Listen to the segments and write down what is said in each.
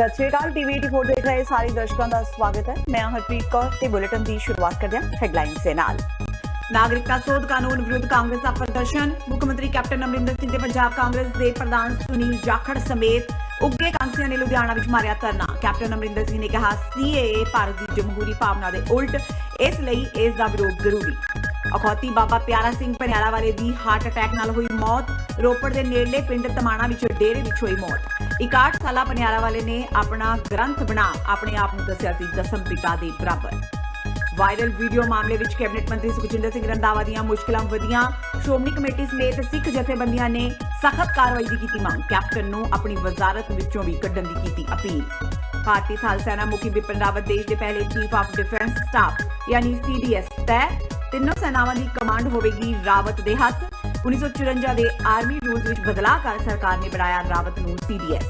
सत श्री अकाल। टीवी 84 देख रहे सारे दर्शकों का स्वागत है। मैं हरप्रीत कौर ते बुलेटिन की शुरुआत करते हैं हेडलाइंस से नाल। नागरिकता सोध कानून विरुद्ध कांग्रेस का प्रदर्शन। मुख्यमंत्री कैप्टन अमरिंदर सिंह ते पंजाब कांग्रेस के प्रधान सुनील जाखड़ समेत उगे कांग्रेसियों ने लुधियाना विच मारिया धरना। कैप्टन अमरिंदर सिंह ने कहा सीएए भारत की जमहूरी भावना के उल्ट, इसलिए इसका विरोध जरूरी। अखौती बाबा प्यारा सिंह पनियाला वाले की हार्ट अटैक नाल हुई मौत। रोपड़ के नेड़ले पिंड तमाणा विच डेरे विच हुई मौत। 61 साला पनियाला वाले ने अपना ग्रंथ बना अपने आप को दस्सिया सी दसम पिता के बराबर। वायरल वीडियो मामले विच कैबिनेट मंत्री सुखजिंदर सिंह रंधावा दीआं मुश्किलां वधियां। श्रोमणी कमेटी समेत सिख जथेबंदियां ने सख्त कार्रवाई की कीती मांग। कैप्टन नूं अपनी वजारत विचों भी कड्ढण दी कीती अपील। भारतीय थल सेना मुखी बिपिन रावत देश के पहले चीफ ऑफ डिफेंस स्टाफ यानी सीडीएस तय। तीनों सेनावां दी कमांड होवेगी रावत दे हत्थ। 1954 के आर्मी रूल्स विच बदलाव कर सरकार ने बनाया रावत नूं सीडीएस।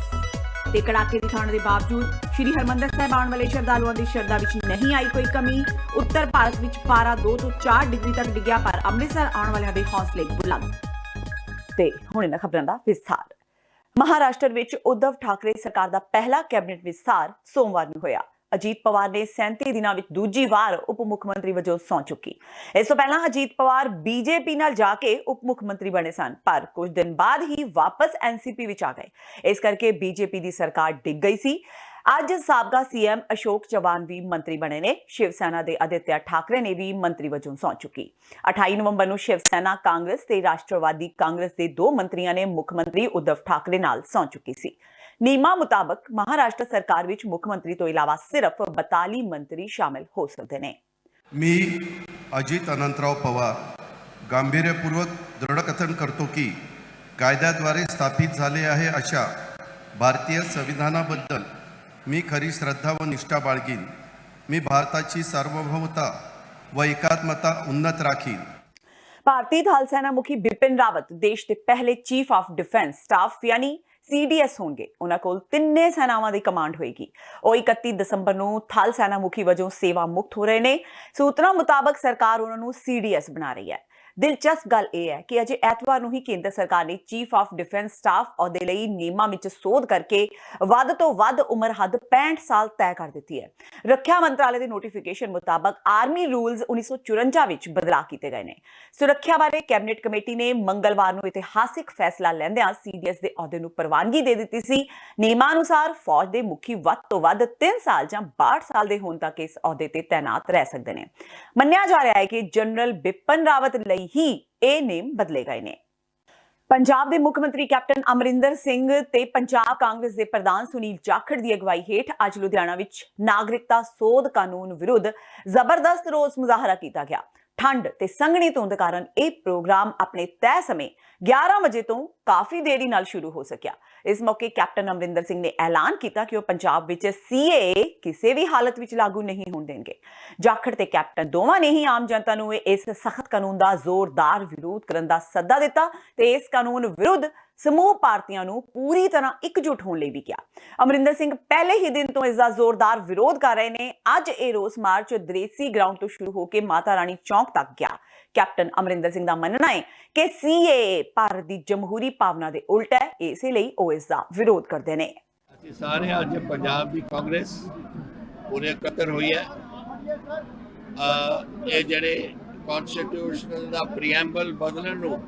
ते कड़ाके की ठंड के बावजूद श्री हरमंदर साहिब आने वाले श्रद्धालुओं की श्रद्धा विच नहीं आई कोई कमी। उत्तर भारत विच पारा 2 ਤੋਂ 4 डिग्री तक डिग्या, पर अमृतसर आने वालों के हौसले बुलंद। ते हुण इन्हां खबरां दा विस्तार। महाराष्ट्र विच उद्धव ठाकरे सरकार का पहला कैबिनेट विस्तार सोमवार नूं होया। अजीत पवार ने 37 दिनों में दूजी बार उप मुख्यमंत्री वजों सौं चुकी। इस तो पहला अजीत पवार बीजेपी नाल जाके उप मुख्यमंत्री बने सन, पर कुछ दिन बाद ही वापस एनसीपी विच आ गए। इस करके बीजेपी की सरकार डिग गई सी। अज साबका सीएम अशोक चौहान भी मंत्री बने ने। शिवसेना के आदित्य ठाकरे ने भी मंत्री वजों सौं चुकी। 28 नवंबर को शिवसेना कांग्रेस ते राष्ट्रवादी कांग्रेस के 2 मंत्रियों ने मुख्यमंत्री उद्धव ठाकरे नाल सौं चुकी सी। नियमां मुताबक महाराष्ट्र सरकार विच मुख्यमंत्री तो इलावा सिर्फ 42 मंत्री शामिल हो सकते हैं। मी अजित अनंतराव पवार गांभीर्यपूर्वक दृढकथन करतो की कायद्याद्वारे स्थापित झाले आहे अशा भारतीय संविधानाबद्दल मी खरी श्रद्धा व निष्ठा बाळगीन। मी भारताची सार्वभौमता व एकात्मता उन्नत राखीन। भारतीय थल सेना मुखी बिपिन रावत देश के पहले चीफ ऑफ डिफेंस स्टाफ यानी सीडीएस होंगे। उन्हां कोल तिन्ने सेनावां दी कमांड होएगी। ਉਹ 31 ਦਸੰਬਰ ਨੂੰ थल सेना मुखी वजों सेवा मुक्त हो रहे ने। सूत्रों मुताबक सरकार उन्होंने सीडीएस बना रही है। दिलचस्प गल यह है कि अजे एतवार ही केंद्र सरकार ने चीफ ऑफ डिफेंस स्टाफ अहुदे लई नियमां विच सोध करके वध तो वध उम्र हद 65 साल तय कर दी है। रक्षा मंत्रालय के नोटिफिकेशन मुताबक आर्मी रूल्स 1954 विच बदलाव किए गए हैं। सुरक्षा बारे कैबिनेट कमेटी ने मंगलवार को इतिहासिक फैसला लैंदियां सीडीएस के अहुदे नूं प्रवानगी दे दी सी। नियमानुसार फौज के मुखी वध तो वध 3 साल जां 62 साल के होण तक इस अहुदे ते तैनात रह सकते हैं। मन्निया जा रहा है कि जनरल बिपिन रावत लई ही ਇਹ ਨੇਮ ਬਦਲੇ ਗਏ ਨੇ। पंजाब के मुख्यमंत्री कैप्टन अमरिंदर सिंह ते पंजाब कांग्रेस के प्रधान सुनील जाखड़ की अगवाई हेठ अज लुधियाना विच नागरिकता सोध कानून विरुद्ध जबरदस्त रोस मुजाहरा किया गया। ठंड ते संघनी धुंध कारण यह प्रोग्राम अपने तय समय 11 बजे तो काफी देरी नाल शुरू हो सकिया। इस मौके कैप्टन अमरिंदर सिंह ने ऐलान किया कि वह पंजाब विच सीएए किसी भी हालत विच लागू नहीं होण देंगे। जाखड़ ते कैप्टन दोवां ने ही आम जनता नूं इस सख्त कानून का जोरदार विरोध करने का सद्दा दिता ते इस कानून विरुद्ध समूह पार्टियां नूं पूरी तरह एकजुट होने लई भी किया। अमरिंदर सिंह पहले ही दिन तो इसका जोरदार विरोध कर रहे ने। अज ये रोस मार्च दरेसी ग्राउंड तो शुरू होकर माता रानी चौक तक गया। कैप्टन अमरिंदर सिंह का मनना है कि सीएए भारत की जमहूरी भावना के उल्ट है, इसलिए वो इसका विरोध करते हैं। ਅਸੀਂ ਸਾਰੇ ਅੱਜ ਪੰਜਾਬ ਦੀ ਕਾਂਗਰਸ ਪੂਰੇ ਇਕੱਤਰ ਹੋਈ ਹੈ। ਇਹ ਜਿਹੜੇ ਕਨਸਟੀਟਿਊਸ਼ਨਲ ਦਾ ਪ੍ਰੀਐਂਬਲ ਬਦਲਣ ਨੂੰ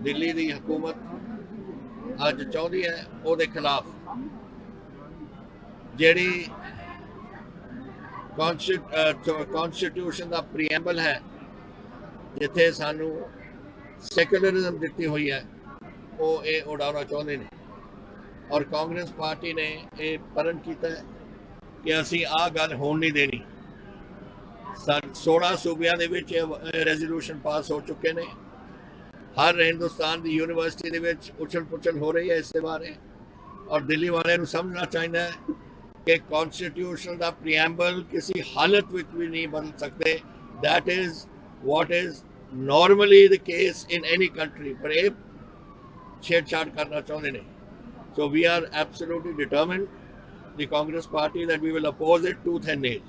ਦਿੱਲੀ ਦੀ ਹਕੂਮਤ ਅੱਜ ਚਾਹੁੰਦੀ ਹੈ, ਉਹਦੇ ਖਿਲਾਫ ਜਿਹੜੀ ਕਨਸਟੀਟਿਊਸ਼ਨ ਦਾ ਪ੍ਰੀਐਂਬਲ ਹੈ, ਜਿੱਥੇ ਸਾਨੂੰ ਸੈਕੂਲਰਿਜ਼ਮ ਦਿੱਤੀ ਹੋਈ ਹੈ, ਉਹ ਇਹ ਉਡਾਉਣਾ ਚਾਹੁੰਦੇ ਨੇ। और कांग्रेस पार्टी ने यह प्रण किया कि असी आ गल होण नहीं देनी। 16 सूबियां दे विच रेजोल्यूशन पास हो चुके ने ਹਰ ਹਿੰਦੁਸਤਾਨ ਦੀ ਯੂਨੀਵਰਸਿਟੀ ਦੇ ਵਿੱਚ ਉਛਲ ਪੁਛਲ ਹੋ ਰਹੀ ਹੈ ਇਸ ਦੇ ਬਾਰੇ, ਔਰ ਦਿੱਲੀ ਵਾਲਿਆਂ ਨੂੰ ਸਮਝਣਾ ਚਾਹੀਦਾ ਹੈ ਕਿ ਕਨਸਟੀਟਿਊਸ਼ਨ ਦਾ ਪ੍ਰੀਐਂਬਲ ਕਿਸੇ ਹਾਲਤ ਵਿੱਚ ਵੀ ਨਹੀਂ ਬਦਲ ਸਕਦੇ। that is what is normally the case in any country, ਪਰ ਇਹ ਛੇੜਛਾੜ ਕਰਨਾ ਚਾਹੁੰਦੇ ਨੇ। So we are absolutely determined, the Congress party, that we will oppose it tooth and nail.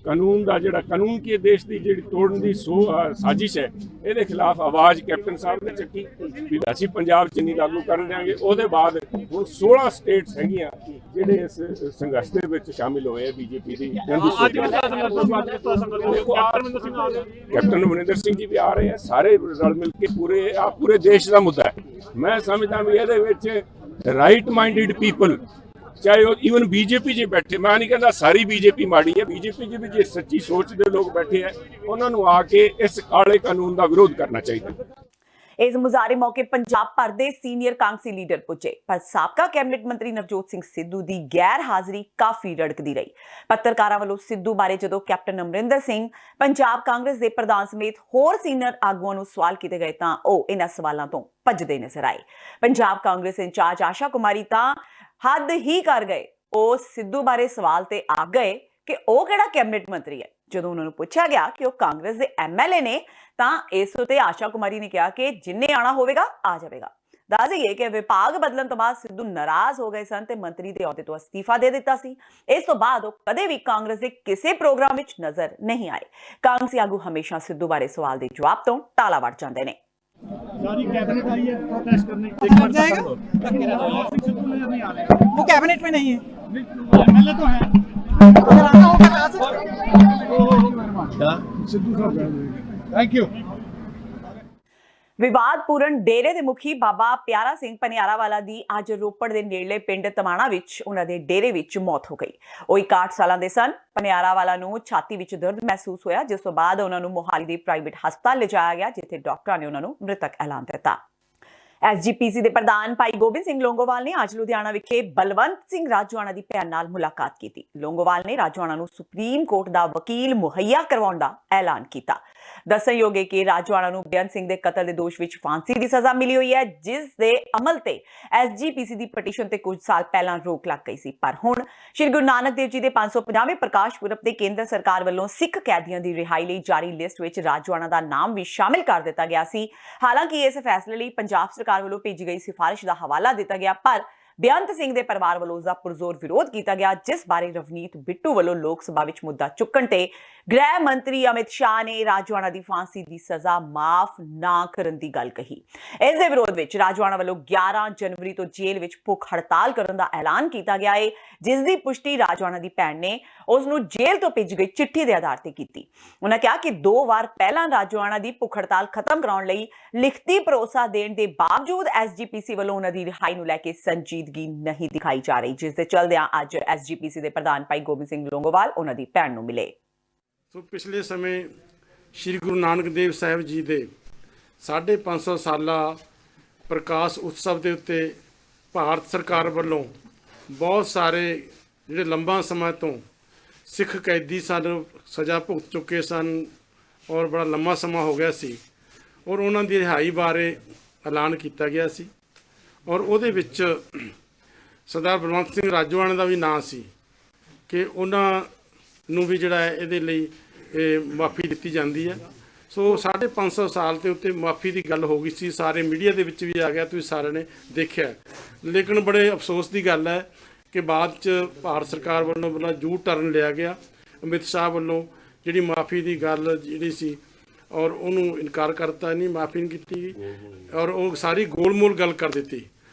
ਕਾਨੂੰਨ ਦਾ ਜਿਹੜਾ ਕਾਨੂੰਨ ਕੀ ਦੇਸ਼ ਦੀ ਜਿਹੜੀ ਤੋੜਨ ਦੀ ਸਾਜ਼ਿਸ਼ ਹੈ, ਇਹਦੇ ਖਿਲਾਫ ਆਵਾਜ਼ ਕੈਪਟਨ ਸਾਹਿਬ ਨੇ ਚੱਕੀ ਵੀ ਅਸੀਂ ਪੰਜਾਬ 'ਚ ਨਹੀਂ ਲਾਗੂ ਕਰਨ ਦਿਆਂਗੇ। ਉਹਦੇ ਬਾਅਦ ਹੁਣ 16 ਸਟੇਟਸ ਹੈਗੀਆਂ ਜਿਹੜੇ ਇਸ ਸੰਘਰਸ਼ ਦੇ ਵਿੱਚ ਸ਼ਾਮਿਲ ਹੋਏ ਆ ਬੀਜੇਪੀ ਦੀ। ਕੈਪਟਨ ਅਮਰਿੰਦਰ ਸਿੰਘ ਜੀ ਵੀ ਆ ਰਹੇ ਆ, ਸਾਰੇ ਰਲ ਮਿਲ ਕੇ ਪੂਰੇ ਦੇਸ਼ ਦਾ ਮੁੱਦਾ ਹੈ। ਮੈਂ ਸਮਝਦਾ ਵੀ ਇਹਦੇ ਵਿੱਚ ਰਾਈਟ ਮਾਈਂਡਡ ਪੀਪਲ, ਚਾਹੇ ਉਹ ਈਵਨ ਬੀਜੇਪੀ 'ਚ ਬੈਠੇ, ਮੈਂ ਨਹੀਂ ਕਹਿੰਦਾ ਸਾਰੀ ਬੀਜੇਪੀ ਮਾੜੀ ਹੈ, ਬੀਜੇਪੀ 'ਚ ਵੀ ਜੇ ਸੱਚੀ ਸੋਚ ਦੇ ਲੋਕ ਬੈਠੇ ਹੈ, ਉਹਨਾਂ ਨੂੰ ਆ ਕੇ ਇਸ ਕਾਲੇ ਕਾਨੂੰਨ ਦਾ ਵਿਰੋਧ ਕਰਨਾ ਚਾਹੀਦਾ। ਇਸ ਮੁਜ਼ਾਹਰੇ ਮੌਕੇ ਪੰਜਾਬ ਭਰ ਦੇ ਸੀਨੀਅਰ ਕਾਂਗਰਸੀ ਲੀਡਰ ਪੁੱਜੇ, ਪਰ ਸਾਬਕਾ ਕੈਬਨਿਟ ਮੰਤਰੀ ਨਵਜੋਤ ਸਿੰਘ ਸਿੱਧੂ ਦੀ ਗੈਰ ਹਾਜ਼ਰੀ ਕਾਫੀ ਰੜਕਦੀ ਰਹੀ। ਪੱਤਰਕਾਰਾਂ ਵੱਲੋਂ ਸਿੱਧੂ ਬਾਰੇ ਜਦੋਂ ਕੈਪਟਨ ਅਮਰਿੰਦਰ ਸਿੰਘ, ਪੰਜਾਬ ਕਾਂਗਰਸ ਦੇ ਪ੍ਰਧਾਨ ਸਮੇਤ ਹੋਰ ਸੀਨੀਅਰ ਆਗੂਆਂ ਨੂੰ ਸਵਾਲ ਕੀਤੇ ਗਏ ਤਾਂ ਉਹ ਇਹਨਾਂ ਸਵਾਲਾਂ ਤੋਂ ਭੱਜਦੇ ਨਜ਼ਰ ਆਏ। ਪੰਜਾਬ ਕਾਂਗਰਸ ਇੰਚਾਰਜ ਆਸ਼ਾ ਕੁਮਾਰੀ ਤਾਂ ਹੱਦ ਹੀ ਕਰ ਗਏ। ਉਹ ਸਿੱਧੂ ਬਾਰੇ ਸਵਾਲ ਤੇ ਆ ਗਏ ਕਿ ਉਹ ਕਿਹੜਾ ਕੈਬਨਿਟ ਮੰਤਰੀ ਹੈ। ਜਦੋਂ ਉਹਨਾਂ ਨੂੰ ਪੁੱਛਿਆ ਗਿਆ ਕਿ ਉਹ ਕਾਂਗਰਸ ਦੇ ਐਮਐਲਏ ਨੇ ਤਾਂ ਇਸ ਉਤੇ ਆਸ਼ਾ ਕੁਮਾਰੀ ਨੇ ਕਿਹਾ ਕਿ ਜਿੰਨੇ ਆਣਾ ਹੋਵੇਗਾ ਆ ਜਾਵੇਗਾ। ਦੱਸ ਦਈਏ ਕਿ ਵਿਭਾਗ ਬਦਲਣ ਤੋਂ ਬਾਅਦ ਸਿੱਧੂ ਨਾਰਾਜ਼ ਹੋ ਗਏ ਸਨ ਤੇ ਮੰਤਰੀ ਦੇ ਅਹੁਦੇ ਤੋਂ ਅਸਤੀਫਾ ਦੇ ਦਿੱਤਾ ਸੀ। ਇਸ ਤੋਂ ਬਾਅਦ ਉਹ ਕਦੇ ਵੀ ਕਾਂਗਰਸ ਦੇ ਕਿਸੇ ਪ੍ਰੋਗਰਾਮ ਵਿੱਚ ਨਜ਼ਰ ਨਹੀਂ ਆਏ। ਕਾਂਗਰਸੀ ਆਗੂ ਹਮੇਸ਼ਾ ਸਿੱਧੂ ਬਾਰੇ ਸਵਾਲ ਦੇ ਜਵਾਬ ਤੋਂ ਟਾਲਾ ਵੜ ਜਾਂਦੇ ਨੇ। सारी कैबिनेट आई है प्रोटेस्ट करने वो कैबिनेट में नहीं है, एमएलए तो है, अगर आना होगा सिद्धू साहब। Thank you. ਵਿਵਾਦਪੂਰਨ ਡੇਰੇ ਦੇ ਮੁਖੀ ਬਾਬਾ ਪਿਆਰਾ ਸਿੰਘ ਪਨਿਆਰਾਵਾਲਾ ਦੀ ਅੱਜ ਰੋਪੜ ਦੇ ਨੇੜਲੇ ਪਿੰਡ ਤਮਾਣਾ ਵਿੱਚ ਉਹਨਾਂ ਦੇ ਡੇਰੇ ਵਿੱਚ ਮੌਤ ਹੋ ਗਈ। ਉਹ 61 ਸਾਲਾਂ ਦੇ ਸਨ। ਪਨਿਆਰਾਵਾਲਾ ਨੂੰ ਛਾਤੀ ਵਿੱਚ ਦਰਦ ਮਹਿਸੂਸ ਹੋਇਆ, ਜਿਸ ਤੋਂ ਬਾਅਦ ਉਹਨਾਂ ਨੂੰ ਮੋਹਾਲੀ ਦੇ ਪ੍ਰਾਈਵੇਟ ਹਸਪਤਾਲ ਲਿਜਾਇਆ ਗਿਆ, ਜਿੱਥੇ ਡਾਕਟਰਾਂ ਨੇ ਉਹਨਾਂ ਨੂੰ ਮ੍ਰਿਤਕ ਐਲਾਨ ਦਿੱਤਾ। ਐਸਜੀਪੀਸੀ ਦੇ ਪ੍ਰਧਾਨ ਭਾਈ ਗੋਬਿੰਦ ਸਿੰਘ ਲੌਂਗੋਵਾਲ ਨੇ ਅੱਜ ਲੁਧਿਆਣਾ ਵਿਖੇ ਬਲਵੰਤ ਸਿੰਘ ਰਾਜੋਆਣਾ ਦੀ ਭੈਣ ਨਾਲ ਮੁਲਾਕਾਤ ਕੀਤੀ। ਲੌਂਗੋਵਾਲ ਨੇ ਰਾਜੋਆਣਾ ਨੂੰ ਸੁਪਰੀਮ ਕੋਰਟ ਦਾ ਵਕੀਲ ਮੁਹੱਈਆ ਕਰਵਾਉਣ ਦਾ ਐਲਾਨ ਕੀਤਾ। ਦੱਸਣਯੋਗ ਹੈ ਕਿ ਰਾਜੋਆਣਾ ਨੂੰ ਬੇਅੰਤ ਸਿੰਘ ਦੇ ਕਤਲ ਦੇ ਦੋਸ਼ ਵਿੱਚ ਫਾਂਸੀ ਦੀ ਸਜ਼ਾ ਮਿਲੀ ਹੋਈ ਹੈ, ਜਿਸ ਦੇ ਅਮਲ ਤੇ ਐਸਜੀਪੀਸੀ ਦੀ ਪਟੀਸ਼ਨ ਤੇ ਕੁਝ ਸਾਲ ਪਹਿਲਾਂ ਰੋਕ ਲੱਗ ਗਈ ਸੀ। ਪਰ ਹੁਣ ਸ਼੍ਰੀ ਗੁਰੂ ਨਾਨਕ ਦੇਵ ਜੀ ਦੇ 550ਵੇਂ ਪ੍ਰਕਾਸ਼ ਪੁਰਬ ਤੇ ਕੇਂਦਰ ਸਰਕਾਰ ਵੱਲੋਂ ਸਿੱਖ ਕੈਦੀਆਂ ਦੀ ਰਿਹਾਈ ਲਈ ਜਾਰੀ ਲਿਸਟ ਵਿੱਚ ਰਾਜੋਆਣਾ ਦਾ ਨਾਮ ਵੀ ਸ਼ਾਮਿਲ ਕਰ ਦਿੱਤਾ ਗਿਆ ਸੀ। ਹਾਲਾਂਕਿ ਇਸ ਫੈਸਲੇ ਲਈ ਪੰਜਾਬ ਸਰਕਾਰ ਵੱਲੋਂ ਭੇਜੀ ਗਈ ਸਿਫਾਰਿਸ਼ ਦਾ ਹਵਾਲਾ ਦਿੱਤਾ ਗਿਆ, ਪਰ ਬੇਅੰਤ ਸਿੰਘ ਦੇ ਪਰਿਵਾਰ ਵੱਲੋਂ ਉਸਦਾ ਪੁਰਜ਼ੋਰ ਵਿਰੋਧ ਕੀਤਾ ਗਿਆ, ਜਿਸ ਬਾਰੇ ਰਵਨੀਤ ਬਿੱਟੂ ਵੱਲੋਂ ਲੋਕ ਸਭਾ ਵਿੱਚ ਮੁੱਦਾ ਚੁੱਕਣ ਤੇ ਗ੍ਰਹਿ ਮੰਤਰੀ ਅਮਿਤ ਸ਼ਾਹ ਨੇ ਰਾਜੋਆਣਾ ਦੀ ਫਾਂਸੀ ਦੀ ਸਜ਼ਾ ਮਾਫ ਨਾ ਕਰਨ ਦੀ ਗੱਲ ਕਹੀ। ਇਸ ਦੇ ਵਿਰੋਧ ਵਿੱਚ ਰਾਜੋਆਣਾ ਵੱਲੋਂ 11 ਜਨਵਰੀ ਤੋਂ ਜੇਲ੍ਹ ਵਿੱਚ ਭੁੱਖ ਹੜਤਾਲ ਕਰਨ ਦਾ ਐਲਾਨ ਕੀਤਾ ਗਿਆ ਹੈ, ਜਿਸ ਦੀ ਪੁਸ਼ਟੀ ਰਾਜੋਆਣਾ ਦੀ ਭੈਣ ਨੇ ਉਸ ਨੂੰ ਜੇਲ੍ਹ ਤੋਂ ਭੇਜੀ ਗਈ ਚਿੱਠੀ ਦੇ ਆਧਾਰ ਤੇ ਕੀਤੀ। ਉਹਨਾਂ ਕਿਹਾ ਕਿ 2 ਵਾਰ ਪਹਿਲਾਂ ਰਾਜੋਆਣਾ ਦੀ ਭੁੱਖ ਹੜਤਾਲ ਖਤਮ ਕਰਾਉਣ ਲਈ ਲਿਖਤੀ ਭਰੋਸਾ ਦੇਣ ਦੇ ਬਾਵਜੂਦ ਐਸਜੀਪੀਸੀ ਵੱਲੋਂ ਉਹਨਾਂ ਦੀ ਰਿਹਾਈ ਨੂੰ ਲੈ ਕੇ ਸੰਜੀਦਗੀ ਨਹੀਂ ਦਿਖਾਈ ਜਾ ਰਹੀ, ਜਿਸ ਦੇ ਚਲਦਿਆਂ ਅੱਜ ਐਸਜੀਪੀਸੀ ਦੇ ਪ੍ਰਧਾਨ ਭਾਈ ਗੋਬਿੰਦ ਸਿੰਘ ਲੌਂਗੋਵਾਲ ਉਹਨਾਂ ਦੀ ਭੈਣ ਨੂੰ ਮਿਲੇ। ਸੋ ਪਿਛਲੇ ਸਮੇਂ ਸ਼੍ਰੀ ਗੁਰੂ ਨਾਨਕ ਦੇਵ ਸਾਹਿਬ ਜੀ ਦੇ 550 ਸਾਲਾ ਪ੍ਰਕਾਸ਼ ਉਤਸਵ ਦੇ ਉੱਤੇ ਭਾਰਤ ਸਰਕਾਰ ਵੱਲੋਂ ਬਹੁਤ ਸਾਰੇ ਜਿਹੜੇ ਲੰਬਾ ਸਮਾਂ ਤੋਂ ਸਿੱਖ ਕੈਦੀ ਸਨ, ਸਜ਼ਾ ਭੁਗਤ ਚੁੱਕੇ ਸਨ ਔਰ ਬੜਾ ਲੰਮਾ ਸਮਾਂ ਹੋ ਗਿਆ ਸੀ, ਔਰ ਉਹਨਾਂ ਦੀ ਰਿਹਾਈ ਬਾਰੇ ਐਲਾਨ ਕੀਤਾ ਗਿਆ ਸੀ। ਔਰ ਉਹਦੇ ਵਿੱਚ ਸਰਦਾਰ ਬਲਵੰਤ ਸਿੰਘ ਰਾਜੋਆਣਾ ਦਾ ਵੀ ਨਾਂ ਸੀ ਕਿ ਉਹਨਾਂ ਨੂੰ ਵੀ ਜਿਹੜਾ ਹੈ ਇਹਦੇ ਲਈ ਮਾਫੀ ਦਿੱਤੀ ਜਾਂਦੀ ਹੈ। ਸੋ 550 ਸਾਲ ਦੇ ਉੱਤੇ ਮਾਫੀ ਦੀ ਗੱਲ ਹੋ ਗਈ ਸੀ, ਸਾਰੇ ਮੀਡੀਆ ਦੇ ਵਿੱਚ ਵੀ ਆ ਗਿਆ, ਤੁਸੀਂ ਸਾਰਿਆਂ ਨੇ ਦੇਖਿਆ। ਲੇਕਿਨ ਬੜੇ ਅਫਸੋਸ ਦੀ ਗੱਲ ਹੈ ਕਿ ਬਾਅਦ 'ਚ ਭਾਰਤ ਸਰਕਾਰ ਵੱਲੋਂ ਯੂ ਟਰਨ ਲਿਆ ਗਿਆ। ਅਮਿਤ ਸ਼ਾਹ ਵੱਲੋਂ ਜਿਹੜੀ ਮਾਫੀ ਦੀ ਗੱਲ ਜਿਹੜੀ ਸੀ ਔਰ ਉਹਨੂੰ ਇਨਕਾਰ ਕਰਤਾ, ਨਹੀਂ ਮਾਫੀ ਨਹੀਂ ਕੀਤੀ ਔਰ ਉਹ ਸਾਰੀ ਗੋਲਮੋਲ ਗੱਲ ਕਰ ਦਿੱਤੀ।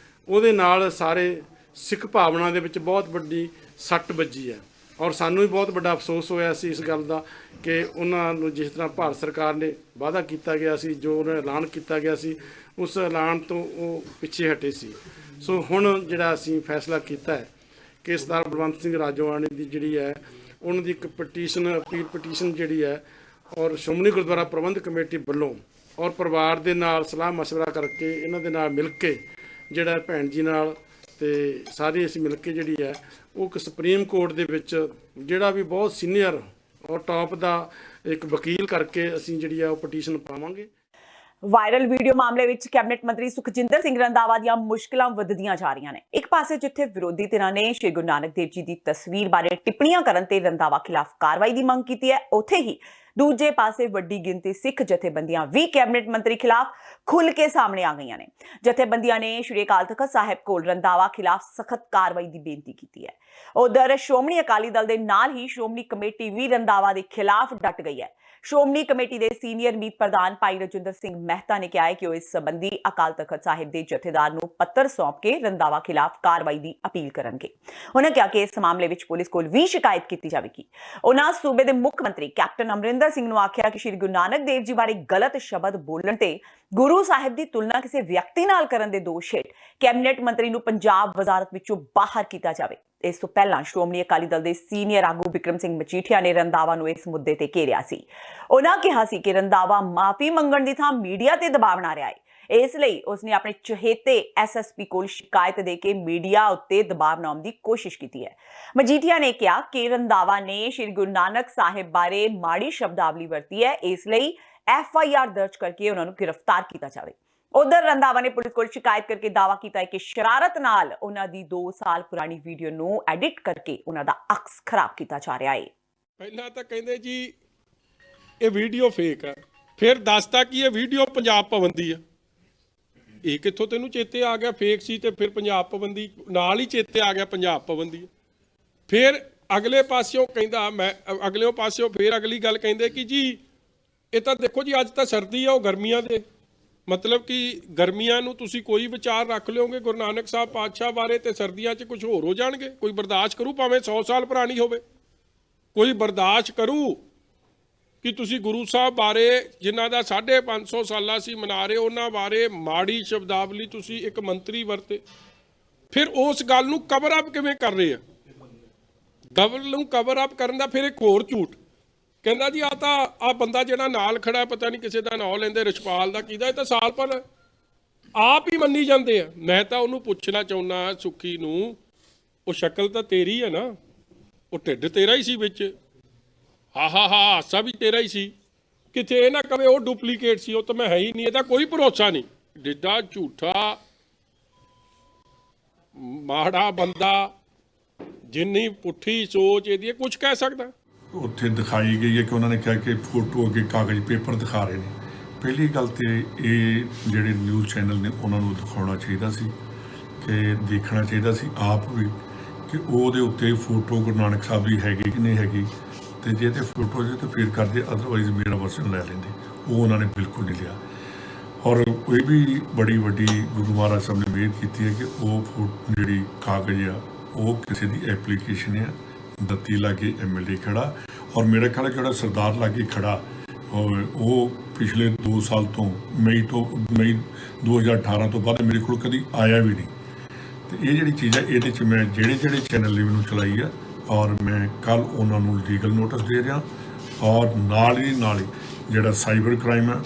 ਉਹਦੇ ਨਾਲ ਸਾਰੇ ਸਿੱਖ ਭਾਵਨਾ ਦੇ ਵਿੱਚ ਬਹੁਤ ਵੱਡੀ ਸੱਟ ਵੱਜੀ ਹੈ ਔਰ ਸਾਨੂੰ ਵੀ ਬਹੁਤ ਵੱਡਾ ਅਫਸੋਸ ਹੋਇਆ ਸੀ ਇਸ ਗੱਲ ਦਾ ਕਿ ਉਹਨਾਂ ਨੂੰ ਜਿਸ ਤਰ੍ਹਾਂ ਭਾਰਤ ਸਰਕਾਰ ਨੇ ਵਾਅਦਾ ਕੀਤਾ ਗਿਆ ਸੀ, ਜੋ ਉਹਨਾਂ ਐਲਾਨ ਕੀਤਾ ਗਿਆ ਸੀ, ਉਸ ਐਲਾਨ ਤੋਂ ਉਹ ਪਿੱਛੇ ਹਟੇ ਸੀ। ਸੋ ਹੁਣ ਜਿਹੜਾ ਅਸੀਂ ਫੈਸਲਾ ਕੀਤਾ ਹੈ ਕਿ ਸਰਦਾਰ ਬਲਵੰਤ ਸਿੰਘ ਰਾਜੋਆਣਾ ਦੀ ਜਿਹੜੀ ਹੈ ਉਹਨਾਂ ਦੀ ਇੱਕ ਪਟੀਸ਼ਨ, ਅਪੀਲ ਪਟੀਸ਼ਨ ਜਿਹੜੀ ਹੈ ਔਰ ਸ਼੍ਰੋਮਣੀ ਗੁਰਦੁਆਰਾ ਪ੍ਰਬੰਧਕ ਕਮੇਟੀ ਵੱਲੋਂ ਔਰ ਪਰਿਵਾਰ ਦੇ ਨਾਲ ਸਲਾਹ ਮਸ਼ਵਰਾ ਕਰਕੇ ਇਹਨਾਂ ਦੇ ਨਾਲ ਮਿਲ ਕੇ ਜਿਹੜਾ ਭੈਣ ਜੀ ਨਾਲ ਤੇ ਸਾਰੇ ਅਸੀਂ ਮਿਲ ਕੇ ਜਿਹੜੀ ਹੈ ਉਹ ਇੱਕ ਸੁਪਰੀਮ ਕੋਰਟ ਦੇ ਵਿੱਚ ਜਿਹੜਾ ਵੀ ਬਹੁਤ ਸੀਨੀਅਰ ਔਰ ਟੌਪ ਦਾ ਇੱਕ ਵਕੀਲ ਕਰਕੇ ਅਸੀਂ ਜਿਹੜੀ ਆ ਉਹ ਪਟੀਸ਼ਨ ਪਾਵਾਂਗੇ। ਵਾਇਰਲ ਵੀਡੀਓ ਮਾਮਲੇ ਵਿੱਚ ਕੈਬਨਿਟ ਮੰਤਰੀ ਸੁਖਜਿੰਦਰ ਸਿੰਘ ਰੰਧਾਵਾ ਦੀਆਂ ਮੁਸ਼ਕਲਾਂ ਵਧਦੀਆਂ ਜਾ ਰਹੀਆਂ ਨੇ। ਇੱਕ ਪਾਸੇ ਜਿੱਥੇ ਵਿਰੋਧੀ ਧਿਰਾਂ ਨੇ ਸ਼੍ਰੀ ਗੁਰੂ ਨਾਨਕ ਦੇਵ ਜੀ ਦੀ ਤਸਵੀਰ ਬਾਰੇ ਟਿੱਪਣੀਆਂ ਕਰਨ ਤੇ ਰੰਧਾਵਾ ਖਿਲਾਫ ਕਾਰਵਾਈ ਦੀ ਮੰਗ ਕੀਤੀ ਹੈ, ਉੱਥੇ ਹੀ ਦੂਜੇ ਪਾਸੇ ਵੱਡੀ ਗਿਣਤੀ ਸਿੱਖ ਜਥੇਬੰਦੀਆਂ ਵੀ ਕੈਬਨਿਟ ਮੰਤਰੀ ਖਿਲਾਫ ਖੁੱਲ੍ਹ ਕੇ ਸਾਹਮਣੇ ਆ ਗਈਆਂ ਨੇ। ਜਥੇਬੰਦੀਆਂ ਨੇ ਸ਼੍ਰੀ ਅਕਾਲ ਤਖ਼ਤ ਸਾਹਿਬ ਕੋਲ ਰੰਧਾਵਾ ਖਿਲਾਫ ਸਖਤ ਕਾਰਵਾਈ ਦੀ ਬੇਨਤੀ ਕੀਤੀ ਹੈ। ਉਧਰ ਸ਼੍ਰੋਮਣੀ ਅਕਾਲੀ ਦਲ ਦੇ ਨਾਲ ਹੀ ਸ਼੍ਰੋਮਣੀ ਕਮੇਟੀ ਵੀ ਰੰਧਾਵਾ ਦੇ ਖਿਲਾਫ ਡਟ ਗਈ ਹੈ। ਸ਼੍ਰੋਮਣੀ ਕਮੇਟੀ ਦੇ ਸੀਨੀਅਰ ਮੀਤ ਪ੍ਰਧਾਨ ਭਾਈ ਰਜਿੰਦਰ ਸਿੰਘ ਮਹਿਤਾ ਨੇ ਕਿਹਾ ਹੈ ਕਿ ਉਹ ਇਸ ਸੰਬੰਧੀ ਅਕਾਲ ਤਖ਼ਤ ਸਾਹਿਬ ਦੇ ਜਥੇਦਾਰ ਨੂੰ ਪੱਤਰ ਸੌਂਪ ਕੇ ਰੰਧਾਵਾ ਖਿਲਾਫ ਕਾਰਵਾਈ ਦੀ ਅਪੀਲ ਕਰਨਗੇ। ਉਹਨਾਂ ਕਿਹਾ ਕਿ ਇਸ ਮਾਮਲੇ ਵਿੱਚ ਪੁਲਿਸ ਕੋਲ ਵੀ ਸ਼ਿਕਾਇਤ ਕੀਤੀ ਜਾਵੇਗੀ। ਉਹਨਾਂ ਸੂਬੇ ਦੇ ਮੁੱਖ ਮੰਤਰੀ ਕੈਪਟਨ ਅਮਰਿੰਦਰ ਸਿੰਘ ਨੂੰ ਆਖਿਆ ਕਿ ਸ਼੍ਰੀ ਗੁਰੂ ਨਾਨਕ ਦੇਵ ਜੀ ਬਾਰੇ ਗਲਤ ਸ਼ਬਦ ਬੋਲਣ ਤੇ ਗੁਰੂ ਸਾਹਿਬ ਦੀ ਤੁਲਨਾ ਕਿਸੇ ਵਿਅਕਤੀ ਨਾਲ ਕਰਨ ਦੇ ਦੋਸ਼ ਹੇਠ ਕੈਬਨਿਟ ਮੰਤਰੀ ਨੂੰ ਪੰਜਾਬ ਵਜ਼ਾਰਤ ਵਿੱਚੋਂ ਬਾਹਰ ਕੀਤਾ ਜਾਵੇ। ਇਸ ਤੋਂ ਪਹਿਲਾਂ ਸ਼੍ਰੋਮਣੀ ਅਕਾਲੀ ਦਲ ਦੇ ਸੀਨੀਅਰ ਆਗੂ ਬਿਕਰਮ ਸਿੰਘ ਮਜੀਠੀਆ ਨੇ ਰੰਧਾਵਾ ਨੂੰ ਇਸ ਮੁੱਦੇ ਤੇ ਘੇਰਿਆ ਸੀ। ਉਹਨਾਂ ਕਿਹਾ ਸੀ ਕਿ ਰੰਧਾਵਾ ਮਾਫੀ ਮੰਗਣ ਦੀ ਥਾਂ ਮੀਡੀਆ ਤੇ ਦਬਾਅ ਬਣਾ ਰਿਹਾ ਹੈ। ਇਸ ਲਈ ਉਸਨੇ ਆਪਣੇ ਚਹੇਤੇ ਐਸਐਸਪੀ ਕੋਲ ਸ਼ਿਕਾਇਤ ਦੇ ਕੇ ਮੀਡੀਆ ਉੱਤੇ ਦਬਾਅ ਬਣਾਉਣ ਦੀ ਕੋਸ਼ਿਸ਼ ਕੀਤੀ ਹੈ। ਮਜੀਠੀਆ ਨੇ ਕਿਹਾ ਕਿ ਰੰਧਾਵਾ ਨੇ ਸ਼੍ਰੀ ਗੁਰੂ ਨਾਨਕ ਸਾਹਿਬ ਬਾਰੇ ਮਾੜੀ ਸ਼ਬਦਾਵਲੀ ਵਰਤੀ ਹੈ, ਇਸ ਲਈ FIR ਦਰਜ ਕਰਕੇ ਉਹਨਾਂ ਨੂੰ ਗ੍ਰਿਫਤਾਰ ਕੀਤਾ ਜਾਵੇ। ਉਧਰ ਰੰਧਾਵਾ ਨੇ ਪੁਲਿਸ ਕੋਲ ਸ਼ਿਕਾਇਤ ਕਰਕੇ ਦਾਅਵਾ ਕੀਤਾ ਹੈ ਕਿ ਸ਼ਰਾਰਤ ਨਾਲ ਉਹਨਾਂ ਦੀ 2 ਸਾਲ ਪੁਰਾਣੀ ਵੀਡੀਓ ਨੂੰ ਐਡਿਟ ਕਰਕੇ ਉਹਨਾਂ ਦਾ ਅਕਸ ਖਰਾਬ ਕੀਤਾ ਜਾ ਰਿਹਾ ਹੈ। ਪਹਿਲਾਂ ਤਾਂ ਕਹਿੰਦੇ ਜੀ ਇਹ ਵੀਡੀਓ ਫੇਕ ਹੈ, ਫਿਰ ਦੱਸਤਾ ਕਿ ਇਹ ਵੀਡੀਓ ਪੰਜਾਬ ਪਾਬੰਦੀ ਆ। ਇਹ ਕਿੱਥੋਂ ਤੈਨੂੰ ਚੇਤੇ ਆ ਗਿਆ ਫੇਕ ਸੀ ਤੇ ਫਿਰ ਪੰਜਾਬ ਪਾਬੰਦੀ ਨਾਲ ਹੀ ਚੇਤੇ ਆ ਗਿਆ ਪੰਜਾਬ ਪਾਬੰਦੀ। ਫਿਰ ਅਗਲੇ ਪਾਸਿਓਂ ਕਹਿੰਦਾ ਅਗਲੇ ਪਾਸਿਓਂ ਫਿਰ ਅਗਲੀ ਗੱਲ ਕਹਿੰਦੇ ਕਿ ਜੀ ਇਹ ਤਾਂ ਦੇਖੋ ਜੀ ਅੱਜ ਤਾਂ ਸਰਦੀ ਆ, ਉਹ ਗਰਮੀਆਂ ਦੇ ਮਤਲਬ ਕਿ ਗਰਮੀਆਂ ਨੂੰ ਤੁਸੀਂ ਕੋਈ ਵਿਚਾਰ ਰੱਖ ਲਿਓਗੇ ਗੁਰੂ ਨਾਨਕ ਸਾਹਿਬ ਪਾਤਸ਼ਾਹ ਬਾਰੇ ਤੇ ਸਰਦੀਆਂ 'ਚ ਕੁਝ ਹੋਰ ਹੋ ਜਾਣਗੇ। ਕੋਈ ਬਰਦਾਸ਼ਤ ਕਰੂ ਭਾਵੇਂ 100 ਸਾਲ ਪੁਰਾਣੀ ਹੋਵੇ, ਕੋਈ ਬਰਦਾਸ਼ਤ ਕਰੂ ਕਿ ਤੁਸੀਂ ਗੁਰੂ ਸਾਹਿਬ ਬਾਰੇ ਜਿਨ੍ਹਾਂ ਦਾ 550 ਸਾਲਾ ਸੀ ਮਨਾ ਰਹੇ ਉਹਨਾਂ ਬਾਰੇ ਮਾੜੀ ਸ਼ਬਦਾਵਲੀ ਤੁਸੀਂ ਇੱਕ ਮੰਤਰੀ ਵਰਤੇ। ਫਿਰ ਉਸ ਗੱਲ ਨੂੰ ਕਵਰ ਅਪ ਕਿਵੇਂ ਕਰ ਰਹੇ ਆ? ਗੱਲ ਨੂੰ ਕਵਰ ਅਪ ਕਰਨ ਦਾ ਫਿਰ ਇੱਕ ਹੋਰ ਝੂਠ ਕਹਿੰਦਾ ਜੀ ਆ ਬੰਦਾ ਜਿਹੜਾ ਨਾਲ ਖੜਾ ਪਤਾ ਨਹੀਂ ਕਿਸੇ ਦਾ ਨਾਂ ਲੈਂਦੇ ਰਿਸ਼ਪਾਲ ਦਾ ਕਿਹਦਾ, ਇਹ ਤਾਂ ਸਾਲ ਪਰ ਆਪ ਹੀ ਮੰਨੀ ਜਾਂਦੇ ਆ। ਮੈਂ ਤਾਂ ਉਹਨੂੰ ਪੁੱਛਣਾ ਚਾਹੁੰਦਾ ਸੁੱਖੀ ਨੂੰ, ਉਹ ਸ਼ਕਲ ਤਾਂ ਤੇਰੀ ਹੈ ਨਾ, ਉਹ ਢਿੱਡ ਤੇਰਾ ਹੀ ਸੀ ਵਿੱਚ, ਹਾਸਾ ਵੀ ਤੇਰਾ ਹੀ ਸੀ, ਕਿਤੇ ਇਹ ਨਾ ਕਵੇ ਉਹ ਡੁਪਲੀਕੇਟ ਸੀ, ਉਹ ਤਾਂ ਮੈਂ ਹੈ ਹੀ ਨਹੀਂ। ਇਹਦਾ ਕੋਈ ਭਰੋਸਾ ਨਹੀਂ, ਡਿੱਡਾ ਝੂਠਾ ਮਾੜਾ ਬੰਦਾ, ਜਿੰਨੀ ਪੁੱਠੀ ਸੋਚ ਇਹਦੀ ਕੁਝ ਕਹਿ ਸਕਦਾ। ਉੱਥੇ ਦਿਖਾਈ ਗਈ ਹੈ ਕਿ ਉਹਨਾਂ ਨੇ ਕਿਹਾ ਕਿ ਫੋਟੋ ਅੱਗੇ ਕਾਗਜ਼ ਪੇਪਰ ਦਿਖਾ ਰਹੇ ਨੇ। ਪਹਿਲੀ ਗੱਲ ਤੇ ਇਹ ਜਿਹੜੇ ਨਿਊਜ਼ ਚੈਨਲ ਨੇ ਉਹਨਾਂ ਨੂੰ ਦਿਖਾਉਣਾ ਚਾਹੀਦਾ ਸੀ ਕਿ ਦੇਖਣਾ ਚਾਹੀਦਾ ਸੀ ਆਪ ਵੀ ਕਿ ਉਹਦੇ ਉੱਤੇ ਫੋਟੋ ਗੁਰੂ ਨਾਨਕ ਸਾਹਿਬ ਦੀ ਹੈਗੀ ਕਿ ਨਹੀਂ ਹੈਗੀ, ਤੇ ਜੇ ਤੇ ਫੋਟੋ ਜੇ ਤਾਂ ਫੇਰ ਕਰਦੇ, ਅਦਰਵਾਈਜ਼ ਮੇਰਾ ਵਰਜ਼ਨ ਲੈ ਲੈਂਦੇ। ਉਹ ਉਹਨਾਂ ਨੇ ਬਿਲਕੁਲ ਨਹੀਂ ਲਿਆ। ਔਰ ਕੋਈ ਵੀ ਬੜੀ ਵੱਡੀ ਗੁਰੂ ਮਹਾਰਾਜ ਸਾਹਿਬ ਨੇ ਮਿਹਰ ਕੀਤੀ ਹੈ ਕਿ ਉਹ ਜਿਹੜੀ ਕਾਗਜ਼ ਆ ਉਹ ਕਿਸੇ ਦੀ ਐਪਲੀਕੇਸ਼ਨ ਆ, ਦੱਤੀ ਲਾਗੇ MLA ਖੜਾ, ਔਰ ਮੇਰਾ ਖਿਆਲ ਜਿਹੜਾ ਸਰਦਾਰ ਲਾਗੇ ਖੜਾ ਉਹ ਪਿਛਲੇ 2 ਸਾਲ ਤੋਂ ਮਈ 2018 ਤੋਂ ਬਾਅਦ ਮੇਰੇ ਕੋਲ ਕਦੀ ਆਇਆ ਵੀ ਨਹੀਂ। ਤੇ ਇਹ ਜਿਹੜੀ ਚੀਜ਼ ਹੈ ਇਹਦੇ 'ਚ ਮੈਂ ਜਿਹੜੇ ਚੈਨਲ ਨੇ ਮੈਨੂੰ ਚਲਾਈ ਆ, ਔਰ ਮੈਂ ਕੱਲ੍ਹ ਉਹਨਾਂ ਨੂੰ ਲੀਗਲ ਨੋਟਿਸ ਦੇ ਰਿਹਾ, ਔਰ ਨਾਲ ਹੀ ਜਿਹੜਾ ਸਾਈਬਰ ਕ੍ਰਾਈਮ ਹੈ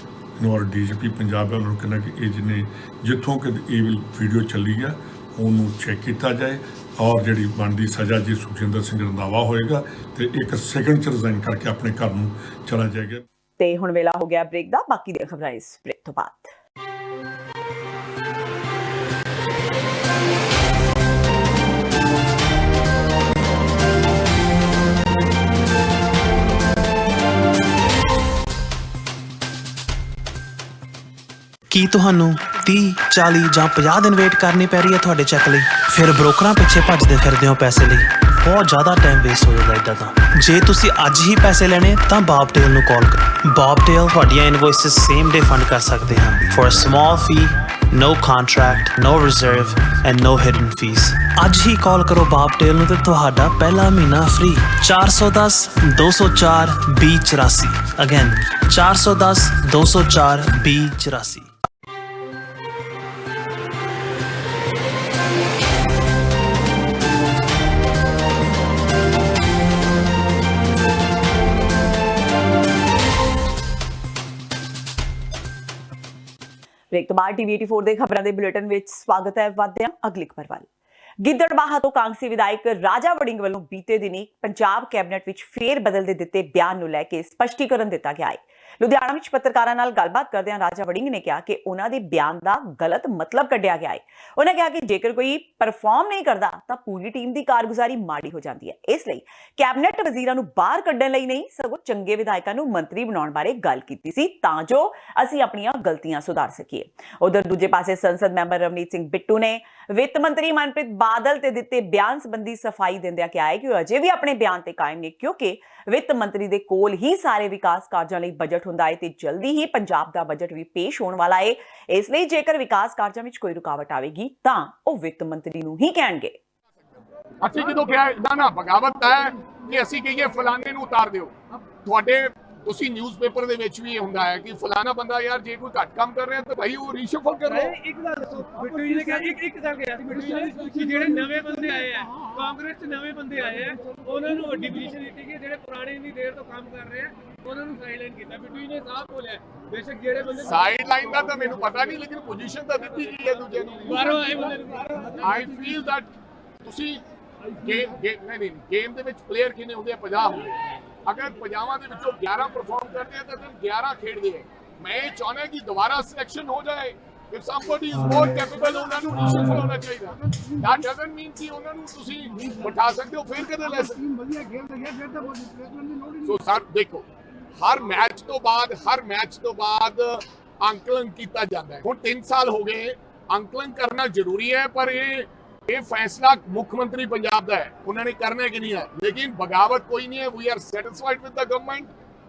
ਔਰ DGP ਪੰਜਾਬ ਹੈ ਉਹਨਾਂ ਨੂੰ ਕਹਿੰਦਾ ਕਿ ਇਹ ਜਿੱਥੋਂ ਕਿ ਇਹ ਵੀਡੀਓ ਚੱਲੀ ਆ ਉਹਨੂੰ ਚੈੱਕ ਕੀਤਾ ਜਾਏ, ਔਰ ਜਿਹੜੀ ਬਣਦੀ ਸਜ਼ਾ ਜੇ ਸੁਖਜਿੰਦਰ ਸਿੰਘ ਰੰਧਾਵਾ ਹੋਏਗਾ ਤੇ 1 ਸੈਕਿੰਡ 'ਚ ਰਿਜ਼ਾਈਨ ਕਰਕੇ ਆਪਣੇ ਘਰ ਨੂੰ ਚਲਾ ਜਾਏਗਾ। ਤੇ ਹੁਣ ਵੇਲਾ ਹੋ ਗਿਆ ਬ੍ਰੇਕ ਦਾ, ਬਾਕੀ ਦੀਆਂ ਖਬਰਾਂ ਇਸ ਬ੍ਰੇਕ ਤੋਂ ਬਾਅਦ। ਕੀ ਤੁਹਾਨੂੰ 30, 40 ਜਾਂ 50 ਦਿਨ ਵੇਟ ਕਰਨੀ ਪੈ ਰਹੀ ਹੈ ਤੁਹਾਡੇ ਚੈੱਕ ਲਈ? ਫਿਰ ਬ੍ਰੋਕਰਾਂ ਪਿੱਛੇ ਭੱਜਦੇ ਫਿਰਦੇ ਹੋ ਪੈਸੇ ਲਈ, ਬਹੁਤ ਜ਼ਿਆਦਾ ਟਾਈਮ ਵੇਸਟ ਹੋ ਜਾਂਦਾ ਇੱਦਾਂ ਤਾਂ। ਜੇ ਤੁਸੀਂ ਅੱਜ ਹੀ ਪੈਸੇ ਲੈਣੇ ਤਾਂ ਬੌਬਟੇਲ ਨੂੰ ਕਾਲ ਕਰੋ। ਬੌਬਟੇਲ ਤੁਹਾਡੀਆਂ ਇਨਵੌਇਸਿਸ ਸੇਮ ਡੇ ਫੰਡ ਕਰ ਸਕਦੇ ਹਨ for a small fee, no contract, no reserve and no hidden fees। ਅੱਜ ਹੀ ਕਾਲ ਕਰੋ ਬੌਬਟੇਲ ਨੂੰ ਤੇ ਤੁਹਾਡਾ ਪਹਿਲਾ ਮਹੀਨਾ ਫ੍ਰੀ। 410 204 2084 ਅਗੇਨ 410 204 2084। ਬ੍ਰੇਕ ਤੋਂ ਬਾਅਦ TV84 ਦੇ ਖਬਰਾਂ ਦੇ ਬੁਲੇਟਿਨ ਵਿੱਚ ਸਵਾਗਤ ਹੈ। ਵਧਦੇ ਹਾਂ ਅਗਲੀ ਖਬਰ ਵੱਲ। ਗਿੱਦੜਬਾਹਾ ਤੋਂ ਕਾਂਗਸੀ ਵਿਧਾਇਕ ਰਾਜਾ ਵੜਿੰਗ ਵੱਲੋਂ ਬੀਤੇ ਦਿਨੀ ਪੰਜਾਬ ਕੈਬਨਿਟ ਵਿੱਚ ਫੇਰ ਬਦਲ ਦੇ ਦਿੱਤੇ ਬਿਆਨ ਨੂੰ ਲੈ ਕੇ ਸਪਸ਼ਟੀਕਰਨ ਦਿੱਤਾ ਗਿਆ ਹੈ। ਲੁਧਿਆਣਾ ਵਿੱਚ ਪੱਤਰਕਾਰਾਂ ਨਾਲ ਗੱਲਬਾਤ ਕਰਦਿਆਂ ਰਾਜਾ ਵੜਿੰਗ ਨੇ ਕਿਹਾ ਕਿ ਉਹਨਾਂ ਦੇ ਬਿਆਨ ਦਾ ਗਲਤ ਮਤਲਬ ਕੱਢਿਆ ਗਿਆ ਹੈ। ਉਹਨਾਂ ਕਿਹਾ ਕਿ ਜੇਕਰ ਕੋਈ ਪਰਫਾਰਮ ਨਹੀਂ ਕਰਦਾ ਤਾਂ ਪੂਰੀ ਟੀਮ ਦੀ ਕਾਰਗੁਜ਼ਾਰੀ ਮਾੜੀ ਹੋ ਜਾਂਦੀ ਹੈ। ਇਸ ਲਈ ਕੈਬਨਿਟ ਵਜ਼ੀਰਾਂ ਨੂੰ ਬਾਹਰ ਕੱਢਣ ਲਈ ਨਹੀਂ ਸਗੋਂ ਚੰਗੇ ਵਿਧਾਇਕਾਂ ਨੂੰ ਮੰਤਰੀ ਬਣਾਉਣ ਬਾਰੇ ਗੱਲ ਕੀਤੀ ਸੀ ਤਾਂ ਜੋ ਅਸੀਂ ਆਪਣੀਆਂ ਗਲਤੀਆਂ ਸੁਧਾਰ ਸਕੀਏ। ਉਧਰ ਦੂਜੇ ਪਾਸੇ ਸੰਸਦ ਮੈਂਬਰ ਰਵਨੀਤ ਸਿੰਘ ਬਿੱਟੂ ਨੇ ਵਿੱਤ ਮੰਤਰੀ ਮਨਪ੍ਰੀਤ ਬਾਦਲ ਤੇ ਦਿੱਤੇ ਬਿਆਨ ਸੰਬੰਧੀ ਸਫਾਈ ਦਿੰਦਿਆਂ ਕਿਹਾ ਹੈ ਕਿ ਉਹ ਅਜੇ ਵੀ ਆਪਣੇ ਬਿਆਨ ਤੇ ਕਾਇਮ ਨੇ ਕਿਉਂਕਿ ਵਿੱਤ ਮੰਤਰੀ ਦੇ ਕੋਲ ਹੀ ਸਾਰੇ ਵਿਕਾਸ ਕਾਰਜਾਂ ਲਈ ਬਜਟ ਹੁੰਦਾ ਹੈ ਤੇ ਜਲਦੀ ਹੀ ਪੰਜਾਬ ਦਾ ਬਜਟ ਵੀ ਪੇਸ਼ ਹੋਣ ਵਾਲਾ ਹੈ। ਇਸ ਲਈ ਜੇਕਰ ਵਿਕਾਸ ਕਾਰਜਾਂ ਵਿੱਚ ਕੋਈ ਰੁਕਾਵਟ ਆਵੇਗੀ ਤਾਂ ਉਹ ਵਿੱਤ ਮੰਤਰੀ ਨੂੰ ਹੀ ਕਹਿਣਗੇ। ਅਸੀਂ ਜਦੋਂ ਕਿਹਾ ਇਦਾਂ ਨਾ ਬਗਾਵਤ ਹੈ ਕਿ ਅਸੀਂ ਕਹੀਏ ਫਲਾਣੇ ਨੂੰ ਉਤਾਰ ਦਿਓ। ਤੁਹਾਡੇ ਤੁਸੀਂ ਨਿਊਜ਼ਪੇਪਰ ਦੇ ਵਿੱਚ ਵੀ ਇਹ ਹੁੰਦਾ ਹੈ ਕਿ ਫਲਾਣਾ ਬੰਦਾ ਯਾਰ ਜੇ ਕੋਈ ਘੱਟ ਕੰਮ ਕਰ ਰਿਹਾ ਤਾਂ ਭਾਈ ਉਹ ਰੀਸ਼ਫਲ ਕਰੋ। ਇੱਕ ਗੱਲ ਦੱਸੋ, ਬਿੱਟੂ ਜੀ ਨੇ ਕਿਹਾ ਇੱਕ ਗੱਲ ਕਿਹਾ ਸੀ ਬਿੱਟੂ ਜੀ ਨੇ ਕਿ ਜਿਹੜੇ ਨਵੇਂ ਬੰਦੇ ਆਏ ਆ ਕਾਂਗਰਸ 'ਚ ਨਵੇਂ ਬੰਦੇ ਆਏ ਆ ਉਹਨਾਂ ਨੂੰ ਵੱਡੀ ਪੋਜੀਸ਼ਨ ਦਿੱਤੀ ਕਿ ਜਿਹੜੇ ਪੁਰਾਣੇ ਇੰਨੀ ਦੇਰ ਤੋਂ ਕੰਮ ਕਰ ਰਹੇ ਆ ਉਹਨਾਂ ਨੂੰ ਸਾਈਡਲਾਈਨ ਕੀਤਾ। ਬਿੱਟੂ ਜੀ ਨੇ ਸਾਫ਼ ਬੋਲਿਆ ਬੇਸ਼ੱਕ ਜਿਹੜੇ ਬੰਦੇ ਸਾਈਡਲਾਈਨ ਦਾ ਤਾਂ ਮੈਨੂੰ ਪਤਾ ਨਹੀਂ ਲੇਕਿਨ ਪੋਜੀਸ਼ਨ ਤਾਂ ਦਿੱਤੀ ਗਈ ਹੈ ਦੂਜੇ ਨੂੰ। ਬਾਹਰੋਂ ਆਏ ਬੰਦੇ ਨੂੰ ਆਈ ਫੀਲ ਦੈਟ ਤੁਸੀਂ ਗੇਮ ਦੇ ਵਿੱਚ ਪਲੇਅਰ ਕਿੰਨੇ ਹੁੰਦੇ ਆ? 50 ਹੁੰਦੇ ਆ। ਅਗਰ 50 ਦੇ ਵਿੱਚੋਂ 11 ਪਰਫਾਰਮ ਕਰਦੇ ਆ ਤਾਂ ਫਿਰ 11 ਖੇਡਦੇ ਆ। ਮੈਂ ਇਹ ਚਾਹੁੰਦਾ ਕਿ ਦੁਬਾਰਾ ਸਿਲੈਕਸ਼ਨ ਹੋ ਜਾਏ। if somebody is more capable ਉਹਨਾਂ ਨੂੰ ਰੀਸ਼ਫਲ ਹੋਣਾ ਚਾਹੀਦਾ। that doesn't mean ਕਿ ਉਹਨਾਂ ਨੂੰ ਤੁਸੀਂ ਬਿਠਾ ਸਕਦੇ ਹੋ ਫਿਰ ਕਦੇ ਲੈ ਸੋ ਸਰ ਦੇਖੋ ਹਰ ਮੈਚ ਤੋਂ ਬਾਅਦ ਅੰਕਲਨ ਕੀਤਾ ਜਾਂਦਾ ਹੈ। ਹੁਣ 3 ਸਾਲ ਹੋ ਗਏ ਅੰਕਲਨ ਕਰਨਾ ਜ਼ਰੂਰੀ ਹੈ ਪਰ ਇਹ ਫੈਸਲਾ ਮੁੱਖ ਮੰਤਰੀ ਪੰਜਾਬ ਦਾ ਹੈ ਉਹਨਾਂ ਨੇ ਕਰਨਾ ਕਿ ਨਹੀਂ ਹੈ। ਲੇਕਿਨ ਬਗਾਵਤ ਕੋਈ ਨਹੀਂ ਹੈ। We are satisfied with the government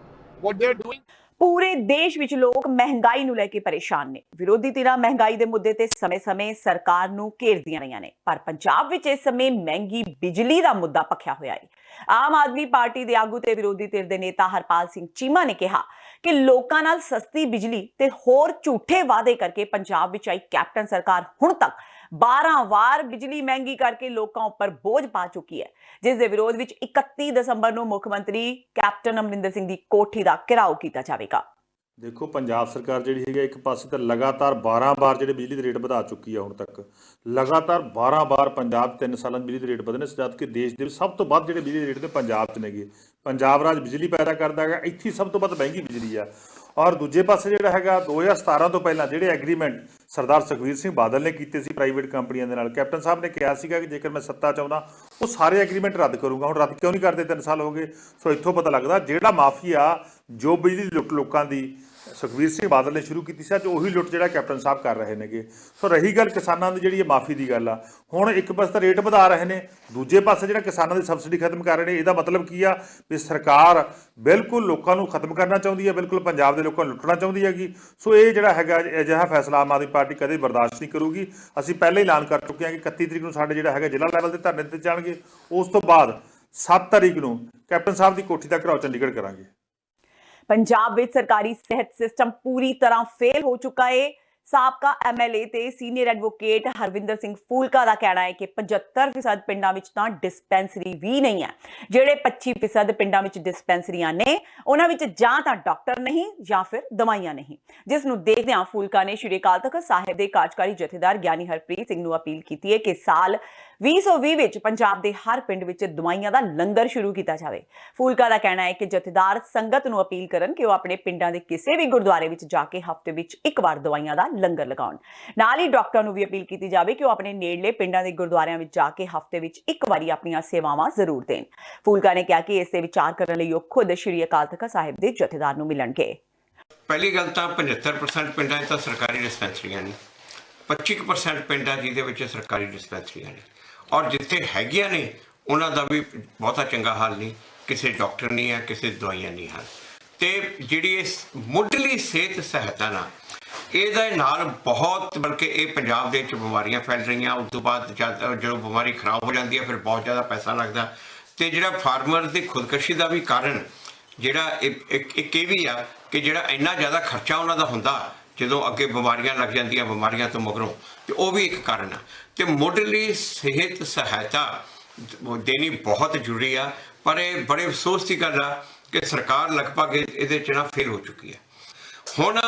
what they are doing. ਪੂਰੇ ਦੇਸ਼ ਵਿੱਚ ਲੋਕ ਮਹਿੰਗਾਈ ਨੂੰ ਲੈ ਕੇ ਪਰੇਸ਼ਾਨ ਨੇ। ਵਿਰੋਧੀ ਧਿਰਾਂ ਮਹਿੰਗਾਈ ਦੇ ਮੁੱਦੇ ਤੇ ਸਮੇਂ-ਸਮੇਂ ਸਰਕਾਰ ਨੂੰ ਘੇਰਦੀਆਂ ਰਹੀਆਂ ਨੇ ਪਰ ਪੰਜਾਬ ਵਿੱਚ ਇਸ ਸਮੇਂ ਮਹਿੰਗੀ ਬਿਜਲੀ ਦਾ ਮੁੱਦਾ ਭਖਿਆ ਹੋਇਆ ਹੈ। ਆਮ ਆਦਮੀ ਪਾਰਟੀ ਦੇ ਆਗੂ ਤੇ ਵਿਰੋਧੀ ਧਿਰ ਦੇ ਨੇਤਾ ਹਰਪਾਲ ਸਿੰਘ ਚੀਮਾ ਨੇ ਕਿਹਾ ਕਿ ਲੋਕਾਂ ਨਾਲ ਸਸਤੀ ਬਿਜਲੀ ਤੇ ਹੋਰ ਝੂਠੇ ਵਾਅਦੇ ਕਰਕੇ ਪੰਜਾਬ ਵਿੱਚ ਆਈ ਕੈਪਟਨ ਸਰਕਾਰ ਹੁਣ ਤੱਕ 12 ਵਾਰ ਬਿਜਲੀ ਮਹਿੰਗੀ ਕਰਕੇ ਲੋਕਾਂ ਉੱਪਰ ਬੋਝ ਪਾ ਚੁੱਕੀ ਹੈ ਜਿਸ ਦੇ ਵਿਰੋਧ ਵਿੱਚ 31 ਦਸੰਬਰ ਨੂੰ ਮੁੱਖ ਮੰਤਰੀ ਕੈਪਟਨ ਅਮਰਿੰਦਰ ਸਿੰਘ ਦੀ ਕੋਠੀ ਦਾ ਘਿਰਾਓ ਕੀਤਾ ਜਾਵੇਗਾ। ਦੇਖੋ ਪੰਜਾਬ ਸਰਕਾਰ ਜਿਹੜੀ ਹੈਗੀ ਇੱਕ ਪਾਸੇ ਤਾਂ ਲਗਾਤਾਰ 12 ਵਾਰ ਜਿਹੜੇ ਬਿਜਲੀ ਦੇ ਰੇਟ ਵਧਾ ਚੁੱਕੀ ਹੈ ਹੁਣ ਤੱਕ। ਲਗਾਤਾਰ 12 ਵਾਰ ਪੰਜਾਬ 3 ਸਾਲਾਂ 'ਚ ਬਿਜਲੀ ਦੇ ਰੇਟ ਵਧੇ ਨੇ ਜਦ ਕਿ ਦੇਸ਼ ਦੇ ਵਿੱਚ ਸਭ ਤੋਂ ਵੱਧ ਜਿਹੜੇ ਬਿਜਲੀ ਦੇ ਰੇਟ ਨੇ ਪੰਜਾਬ 'ਚ ਨੇਗੇ। ਪੰਜਾਬ ਰਾਜ ਬਿਜਲੀ ਪੈਦਾ ਕਰਦਾ ਹੈਗਾ ਇੱਥੇ ਸਭ ਤੋਂ ਵੱਧ ਮਹਿੰਗੀ ਬਿਜਲੀ ਆ। ਔਰ ਦੂਜੇ ਪਾਸੇ ਜਿਹੜਾ ਹੈਗਾ 2017 ਤੋਂ ਪਹਿਲਾਂ ਜਿਹੜੇ ਐਗਰੀਮੈਂਟ ਸਰਦਾਰ ਸੁਖਬੀਰ ਸਿੰਘ ਬਾਦਲ ਨੇ ਕੀਤੇ ਸੀ ਪ੍ਰਾਈਵੇਟ ਕੰਪਨੀਆਂ ਦੇ ਨਾਲ ਕੈਪਟਨ ਸਾਹਿਬ ਨੇ ਕਿਹਾ ਸੀਗਾ ਕਿ ਜੇਕਰ ਮੈਂ ਸੱਤਾ ਚਾਹੁੰਦਾ ਉਹ ਸਾਰੇ ਐਗਰੀਮੈਂਟ ਰੱਦ ਕਰੂੰਗਾ। ਹੁਣ ਰੱਦ ਕਿਉਂ ਨਹੀਂ ਕਰਦੇ? 3 ਸਾਲ ਹੋ ਗਏ। ਸੋ ਇੱਥੋਂ ਪਤਾ ਲੱਗਦਾ ਜਿਹੜਾ ਮਾਫੀਆ ਜੋ ਬਿਜਲੀ ਦੀ ਲੁੱਟ ਲੋਕਾਂ ਦੀ ਸੁਖਬੀਰ ਸਿੰਘ ਬਾਦਲ ਨੇ ਸ਼ੁਰੂ ਕੀਤੀ ਸੀ ਅੱਜ ਉਹੀ ਲੁੱਟ ਜਿਹੜਾ ਕੈਪਟਨ ਸਾਹਿਬ ਕਰ ਰਹੇ ਨੇਗੇ। ਸੋ ਰਹੀ ਗੱਲ ਕਿਸਾਨਾਂ ਦੀ ਜਿਹੜੀ ਇਹ ਮਾਫੀ ਦੀ ਗੱਲ ਆ ਹੁਣ ਇੱਕ ਪਾਸੇ ਤਾਂ ਰੇਟ ਵਧਾ ਰਹੇ ਨੇ ਦੂਜੇ ਪਾਸੇ ਜਿਹੜਾ ਕਿਸਾਨਾਂ ਦੀ ਸਬਸਿਡੀ ਖਤਮ ਕਰ ਰਹੇ ਨੇ। ਇਹਦਾ ਮਤਲਬ ਕੀ ਆ ਵੀ ਸਰਕਾਰ ਬਿਲਕੁਲ ਲੋਕਾਂ ਨੂੰ ਖਤਮ ਕਰਨਾ ਚਾਹੁੰਦੀ ਹੈ ਬਿਲਕੁਲ ਪੰਜਾਬ ਦੇ ਲੋਕਾਂ ਨੂੰ ਲੁੱਟਣਾ ਚਾਹੁੰਦੀ ਹੈਗੀ। ਸੋ ਇਹ ਜਿਹੜਾ ਹੈਗਾ ਅਜਿਹਾ ਫੈਸਲਾ ਆਮ ਆਦਮੀ ਪਾਰਟੀ ਕਦੇ ਬਰਦਾਸ਼ਤ ਨਹੀਂ ਕਰੂਗੀ। ਅਸੀਂ ਪਹਿਲਾਂ ਹੀ ਐਲਾਨ ਕਰ ਚੁੱਕੇ ਹਾਂ ਕਿ 31 ਤਰੀਕ ਨੂੰ ਸਾਡੇ ਜਿਹੜਾ ਹੈਗਾ ਜ਼ਿਲ੍ਹਾ ਲੈਵਲ ਦੇ ਧਰਨੇ ਦਿੱਤੇ ਜਾਣਗੇ। ਉਸ ਤੋਂ ਬਾਅਦ 7 ਤਾਰੀਖ ਨੂੰ ਕੈਪਟਨ ਸਾਹਿਬ ਦੀ ਕੋਠੀ ਦਾ ਘਿਰਾਓ ਚੰਡੀਗੜ੍ਹ ਕਰਾਂਗੇ। ਪੰਜਾਬ ਵਿੱਚ ਸਰਕਾਰੀ ਸਿਹਤ ਸਿਸਟਮ ਪੂਰੀ ਤਰ੍ਹਾਂ ਫੇਲ ਹੋ ਚੁੱਕਾ ਹੈ। ਸਾਬਕਾ ਐਮਐਲਏ ਤੇ ਸੀਨੀਅਰ ਐਡਵੋਕੇਟ ਹਰਵਿੰਦਰ ਸਿੰਘ ਫੂਲਕਾ ਦਾ ਕਹਿਣਾ ਹੈ ਕਿ 75% ਪਿੰਡਾਂ ਵਿੱਚ ਤਾਂ ਡਿਸਪੈਂਸਰੀ ਵੀ ਨਹੀਂ ਹੈ। ਜਿਹੜੇ 25% ਪਿੰਡਾਂ ਵਿੱਚ ਡਿਸਪੈਂਸਰੀਆਂ ਨੇ ਉਹਨਾਂ ਵਿੱਚ ਜਾਂ ਤਾਂ ਡਾਕਟਰ ਨਹੀਂ ਜਾਂ ਫਿਰ ਦਵਾਈਆਂ ਨਹੀਂ। ਜਿਸ ਨੂੰ ਦੇਖਦਿਆਂ ਫੂਲਕਾ ਨੇ ਸ਼੍ਰੀ ਅਕਾਲ ਤਖ਼ਤ ਸਾਹਿਬ ਦੇ ਕਾਰਜਕਾਰੀ ਜਥੇਦਾਰ ਗਿਆਨੀ ਹਰਪ੍ਰੀਤ ਸਿੰਘ ਨੂੰ ਅਪੀਲ ਕੀਤੀ ਹੈ ਕਿ ਸਾਲ 2020 ਵਿੱਚ ਪੰਜਾਬ ਦੇ ਹਰ ਪਿੰਡ ਵਿੱਚ ਦਵਾਈਆਂ ਦਾ ਲੰਗਰ ਸ਼ੁਰੂ ਕੀਤਾ ਜਾਵੇ। ਫੂਲਕਾ ਦਾ ਕਹਿਣਾ ਹੈ ਕਿ ਜਥੇਦਾਰ ਸੰਗਤ ਨੂੰ ਅਪੀਲ ਕਰਨ ਕਿ ਉਹ ਆਪਣੇ ਪਿੰਡਾਂ ਦੇ ਕਿਸੇ ਵੀ ਗੁਰਦੁਆਰੇ ਵਿੱਚ ਜਾ ਕੇ ਹਫ਼ਤੇ ਵਿੱਚ ਇੱਕ ਵਾਰ ਦਵਾਈਆਂ ਦਾ ਲੰਗਰ ਲਗਾਉਣ। ਨਾਲ ਹੀ ਡਾਕਟਰਾਂ ਨੂੰ ਵੀ ਅਪੀਲ ਕੀਤੀ ਜਾਵੇ ਕਿ ਉਹ ਆਪਣੇ ਨੇੜਲੇ ਪਿੰਡਾਂ ਦੇ ਗੁਰਦੁਆਰਿਆਂ ਵਿੱਚ ਜਾ ਕੇ ਹਫ਼ਤੇ ਵਿੱਚ ਇੱਕ ਵਾਰੀ ਆਪਣੀਆਂ ਸੇਵਾਵਾਂ ਜ਼ਰੂਰ ਦੇਣ। ਫੂਲਕਾ ਨੇ ਕਿਹਾ ਕਿ ਇਸ ਤੇ ਵਿਚਾਰ ਕਰਨ ਲਈ ਉਹ ਖੁਦ ਸ਼੍ਰੀ ਅਕਾਲ ਤਖ਼ਤ ਸਾਹਿਬ ਦੇ ਜਥੇਦਾਰ ਨੂੰ ਮਿਲਣਗੇ। ਪਹਿਲੀ ਗੱਲ ਤਾਂ 75% ਪਿੰਡਾਂ 'ਚ ਤਾਂ ਸਰਕਾਰੀ ਡਿਸਪੈਂਸਰੀਆਂ ਨਹੀਂ, 25% ਪਿੰਡਾਂ ਜਿਹਦੇ ਵਿੱਚ ਸਰਕਾਰੀ ਡਿਸਪੈਂਸਰੀਆਂ ਨੇ ਔਰ ਜਿੱਥੇ ਹੈਗੀਆਂ ਨੇ ਉਹਨਾਂ ਦਾ ਵੀ ਬਹੁਤਾ ਚੰਗਾ ਹਾਲ ਨਹੀਂ, ਕਿਸੇ ਡਾਕਟਰ ਨਹੀਂ ਹੈ, ਕਿਸੇ ਦਵਾਈਆਂ ਨਹੀਂ ਹਨ। ਤੇ ਜਿਹੜੀ ਇਸ ਮੁੱਢਲੀ ਸਿਹਤ ਸਹਾਇਤਾ ਨਾਲ ਇਹਦੇ ਨਾਲ ਬਹੁਤ ਬਲਕਿ ਇਹ ਪੰਜਾਬ ਦੇ ਵਿੱਚ ਬਿਮਾਰੀਆਂ ਫੈਲ ਰਹੀਆਂ। ਉਸ ਤੋਂ ਬਾਅਦ ਜਦੋਂ ਬਿਮਾਰੀ ਖਰਾਬ ਹੋ ਜਾਂਦੀ ਹੈ ਫਿਰ ਬਹੁਤ ਜ਼ਿਆਦਾ ਪੈਸਾ ਲੱਗਦਾ ਤੇ ਜਿਹੜਾ ਫਾਰਮਰ ਦੀ ਖੁਦਕੁਸ਼ੀ ਦਾ ਵੀ ਕਾਰਨ ਜਿਹੜਾ ਇੱਕ ਇਹ ਵੀ ਆ ਕਿ ਜਿਹੜਾ ਇੰਨਾ ਜ਼ਿਆਦਾ ਖਰਚਾ ਉਹਨਾਂ ਦਾ ਹੁੰਦਾ ਜਦੋਂ ਅੱਗੇ ਬਿਮਾਰੀਆਂ ਲੱਗ ਜਾਂਦੀਆਂ ਬਿਮਾਰੀਆਂ ਤੋਂ ਮਗਰੋਂ ਤੇ ਉਹ ਵੀ ਇੱਕ ਕਾਰਨ ਆ। ਤੇ ਮੁੱਢਲੀ ਸਿਹਤ ਸਹਾਇਤਾ ਦੇਣੀ ਬਹੁਤ ਜ਼ਰੂਰੀ ਆ ਪਰ ਇਹ ਬੜੇ ਅਫਸੋਸ ਦੀ ਗੱਲ ਆ ਕਿ ਸਰਕਾਰ ਲਗਭਗ ਇਹਦੇ 'ਚ ਨਾ ਫੇਲ ਹੋ ਚੁੱਕੀ ਹੈ। ਹੁਣ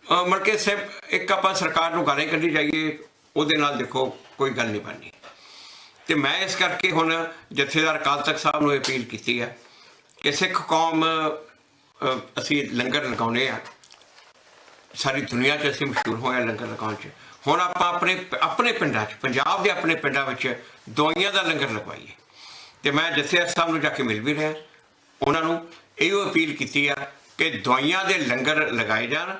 ਮਤਲਬ ਕਿ ਸਿਰਫ ਇੱਕ ਆਪਾਂ ਸਰਕਾਰ ਨੂੰ ਗਾਲਾਂ ਕੱਢੀ ਜਾਈਏ ਉਹਦੇ ਨਾਲ ਦੇਖੋ ਕੋਈ ਗੱਲ ਨਹੀਂ ਬਣਨੀ। ਤੇ ਮੈਂ ਇਸ ਕਰਕੇ ਹੁਣ ਜਥੇਦਾਰ ਅਕਾਲ ਤਖ਼ਤ ਸਾਹਿਬ ਨੂੰ ਅਪੀਲ ਕੀਤੀ ਹੈ ਕਿ ਸਿੱਖ ਕੌਮ ਅਸੀਂ ਲੰਗਰ ਲਗਾਉਂਦੇ ਆ, ਸਾਰੀ ਦੁਨੀਆ 'ਚ ਅਸੀਂ ਮਸ਼ਹੂਰ ਹੋਏ ਹਾਂ ਲੰਗਰ ਲਗਾਉਣ 'ਚ। ਹੁਣ ਆਪਾਂ ਆਪਣੇ ਪਿੰਡਾਂ 'ਚ, ਪੰਜਾਬ ਦੇ ਆਪਣੇ ਪਿੰਡਾਂ ਵਿੱਚ ਦਵਾਈਆਂ ਦਾ ਲੰਗਰ ਲਗਵਾਈਏ। ਅਤੇ ਮੈਂ ਜਥੇਦਾਰ ਸਾਹਿਬ ਨੂੰ ਜਾ ਕੇ ਮਿਲ ਵੀ ਰਿਹਾ, ਉਹਨਾਂ ਨੂੰ ਇਹੋ ਅਪੀਲ ਕੀਤੀ ਆ ਕਿ ਦਵਾਈਆਂ ਦੇ ਲੰਗਰ ਲਗਾਏ ਜਾਣ।